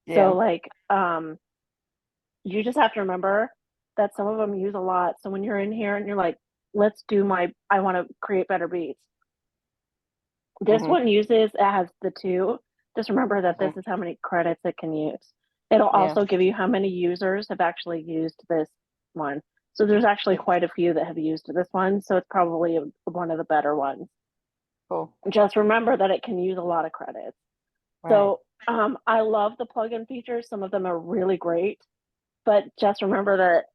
yeah. So like you just have to remember that some of them use a lot. So when you're in here and you're like, let's do I want to create better beats. This one uses, it has the 2. Just remember that this is how many credits it can use. It'll also give you how many users have actually used this one. So there's actually quite a few that have used this one. So it's probably one of the better ones. Cool. Just remember that it can use a lot of credits. Right. So I love the plugin features. Some of them are really great, but just remember that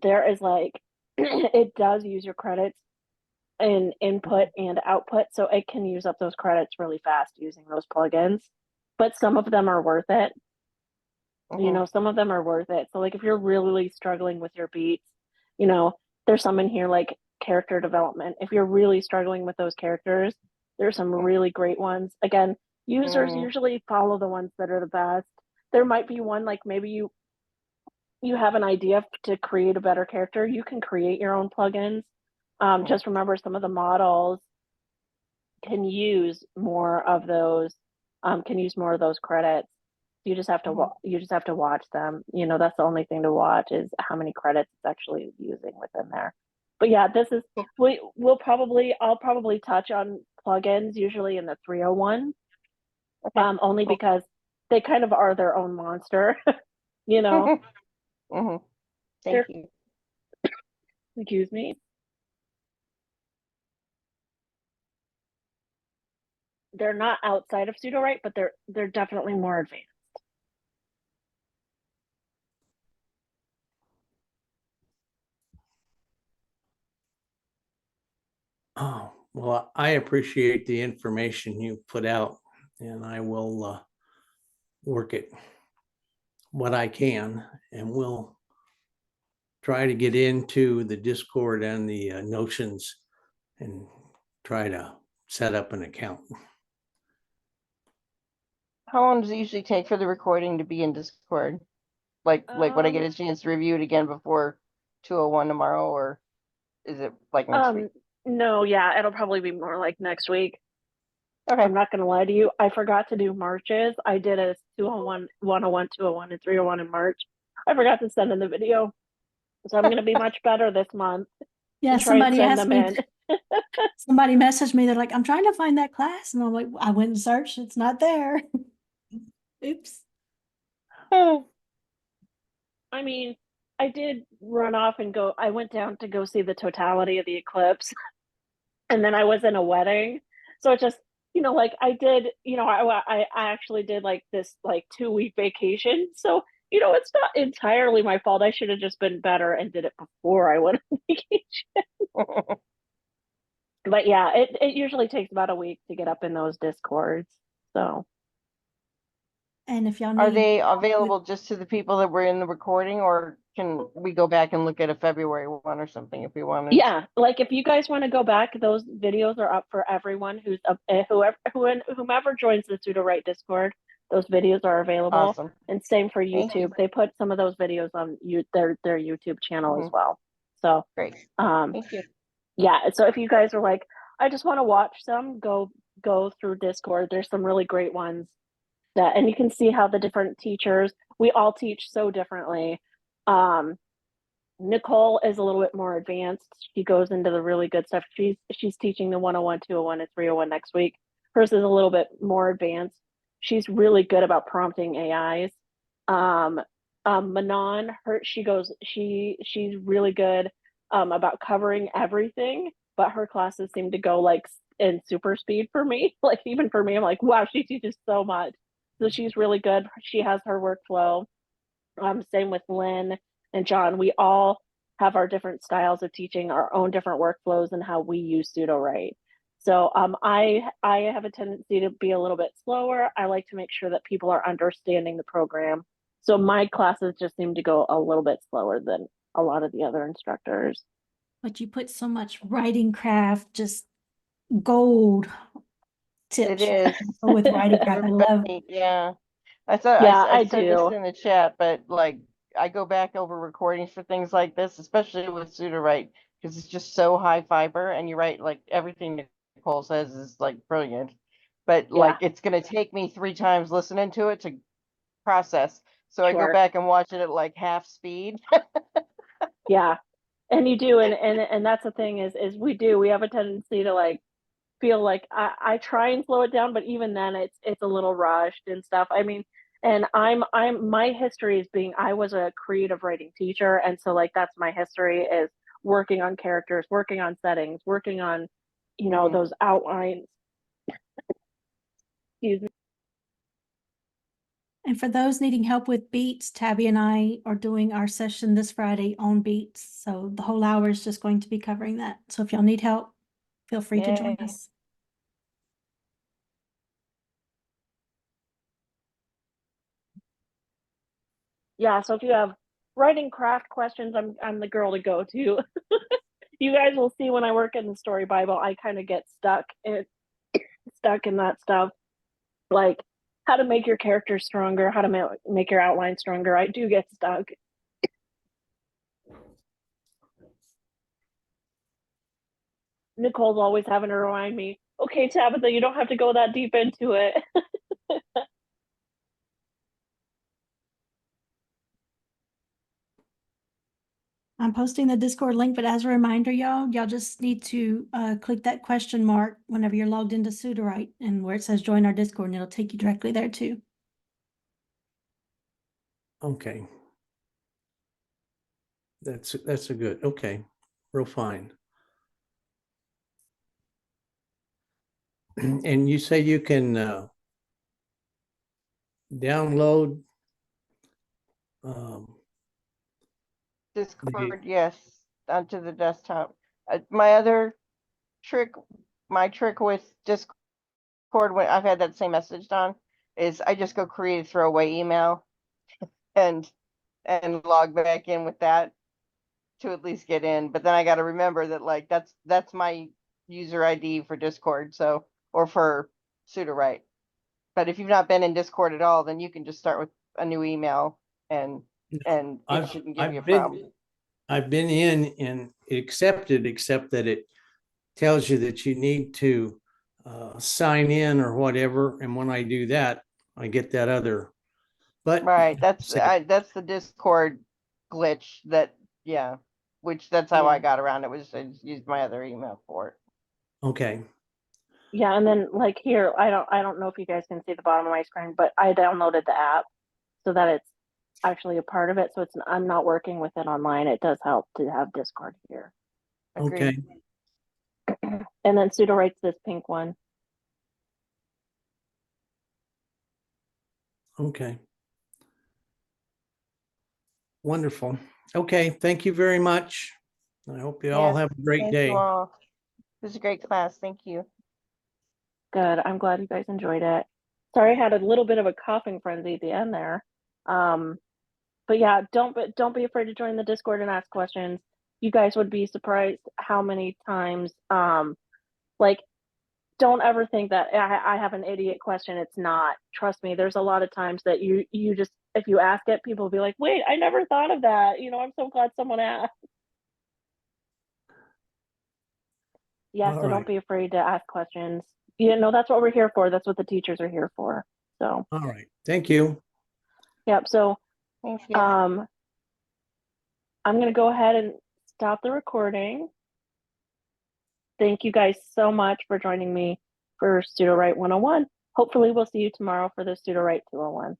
there is like, it does use your credits in input and output. So it can use up those credits really fast using those plugins, but some of them are worth it. You know, some of them are worth it. So like if you're really struggling with your beats, you know, there's some in here like character development. If you're really struggling with those characters, there's some really great ones. Again, users usually follow the ones that are the best. There might be one like maybe you have an idea to create a better character. You can create your own plugins. Just remember some of the models can use more of those credits. You just have to watch them. You know, that's the only thing to watch is how many credits it's actually using within there. But yeah, this is I'll probably touch on plugins usually in the 301. Only because they kind of are their own monster, you know. Thank you. Excuse me. They're not outside of Sudowrite, but they're definitely more advanced. Oh, well, I appreciate the information you put out, and I will work it what I can, and we'll try to get into the Discord and the Notions and try to set up an account. How long does it usually take for the recording to be in Discord? Like when I get a chance to review it again before 201 tomorrow, or is it like next week? No, yeah, it'll probably be more like next week. Okay. I'm not gonna lie to you. I forgot to do Marches. I did a 201, 101, 201, and 301 in March. I forgot to send in the video. So I'm gonna be much better this month. Yeah, Try and somebody send asked them me, in. somebody messaged me, they're like, I'm trying to find that class. And I'm like, I went and searched, it's not there. Oops. I mean, I did run off and I went down to go see the totality of the eclipse. And then I was in a wedding. So it just, you know, like I did, you know, I actually did like this like 2-week vacation. So, you know, it's not entirely my fault. I should have just been better and did it before I went on vacation. But yeah, it usually takes about a week to get up in those discords. So And if y'all Are need, they available just to the people that were in the recording, or can we go back and look at a February one or something if we wanted? Yeah, like if you guys want to go back, those videos are up for everyone who's up, whomever joins the Sudowrite Discord. Those videos are available, Awesome. and same for Thank you. YouTube. They put some of those videos on their YouTube channel as Mhm. well. So Great. um, Thank you. yeah. So if you guys are like, I just want to watch some, go through Discord. There's some really great ones that, and you can see how the different teachers. We all teach so differently. Nicole is a little bit more advanced. She goes into the really good stuff. She's teaching the 101, 201, and 301 next week. Hers is a little bit more advanced. She's really good about prompting AIs. Manon, she's really good about covering everything, but her classes seem to go like in super speed for me. Like even for me, I'm like, wow, she teaches so much. So she's really good. She has her workflow. Same with Lynn and John. We all have our different styles of teaching, our own different workflows, and how we use Sudowrite. So I have a tendency to be a little bit slower. I like to make sure that people are understanding the program. So my classes just seem to go a little bit slower than a lot of the other instructors. but you put so much writing craft, just gold tips It is. with writing craft. I love Everybody, yeah. I thought Yeah, I I said this do. in the chat, but like I go back over recordings for things like this, especially with Sudowrite, because it's just so high fiber, and you're right, like everything Nicole says is like brilliant. But like Yeah, it's gonna take me 3 times listening to it to process. So I go sure. back and watch it at like half speed. Yeah. And you do, and that's the thing is we have a tendency to like feel like I try and slow it down, but even then it's a little rushed and stuff. I mean, and I'm my history is being I was a creative writing teacher, and so like that's my history is working on characters, working on settings, working on, Mhm. those outlines. Excuse me. And for those needing help with beats, Tabby and I are doing our session this Friday on beats. So the whole hour is just going to be covering that. So if y'all need help, feel free to join Yay. us. Yeah, so if you have writing craft questions, I'm the girl to go to. You guys will see when I work in the story Bible, I kind of get stuck in that stuff, like how to make your character stronger, how to make your outline stronger. I do get stuck. Nicole's always having to remind me, okay, Tabitha, you don't have to go that deep into it. I'm posting the Discord link, but as a reminder, y'all just need to click that question mark whenever you're logged into Sudowrite and where it says join our Discord, and it'll take you directly there too. Okay. That's a good, okay, real fine. And you say you can download um, Discord, yes, onto the desktop. My other trick, my trick with Discord, when I've had that same message on, is I just go create a throwaway email and log back in with that to at least get in. But then I got to remember that like that's my user ID for Discord, so or for Sudowrite. But if you've not been in Discord at all, then you can just start with a new email and it shouldn't give you a problem. I've been in and accepted, except that it tells you that you need to sign in or whatever. And when I do that, I get that other. But Right, that's the Discord glitch that yeah, which that's how I Yeah. got around it, was I just used my other email for it. okay, Yeah, and then like here, I don't know if you guys can see the bottom of my screen, but I downloaded the app so that it's actually a part of it. So I'm not working with it online. It does help to have Discord here. Agreed. okay, And then Sudowrite's this pink one. okay. Wonderful. Okay, thank you very much. I hope you all Yes, have a great thank day. you all. This is a great class. Thank you. Good. I'm glad you guys enjoyed it. Sorry, I had a little bit of a coughing frenzy at the end there. But yeah, don't be afraid to join the Discord and ask questions. You guys would be surprised how many times, like, don't ever think that I have an idiot question. It's not. Trust me, there's a lot of times that you just, if you ask it, people will be like, wait, I never thought of that. I'm so glad someone asked. Yeah, All so don't right. be afraid to ask questions. That's what we're here for. That's what the teachers are here for. So, All right. Thank you. yep. So, Thanks, yeah. I'm gonna go ahead and stop the recording. Thank you guys so much for joining me for Sudowrite 101. Hopefully we'll see you tomorrow for the Sudowrite 201.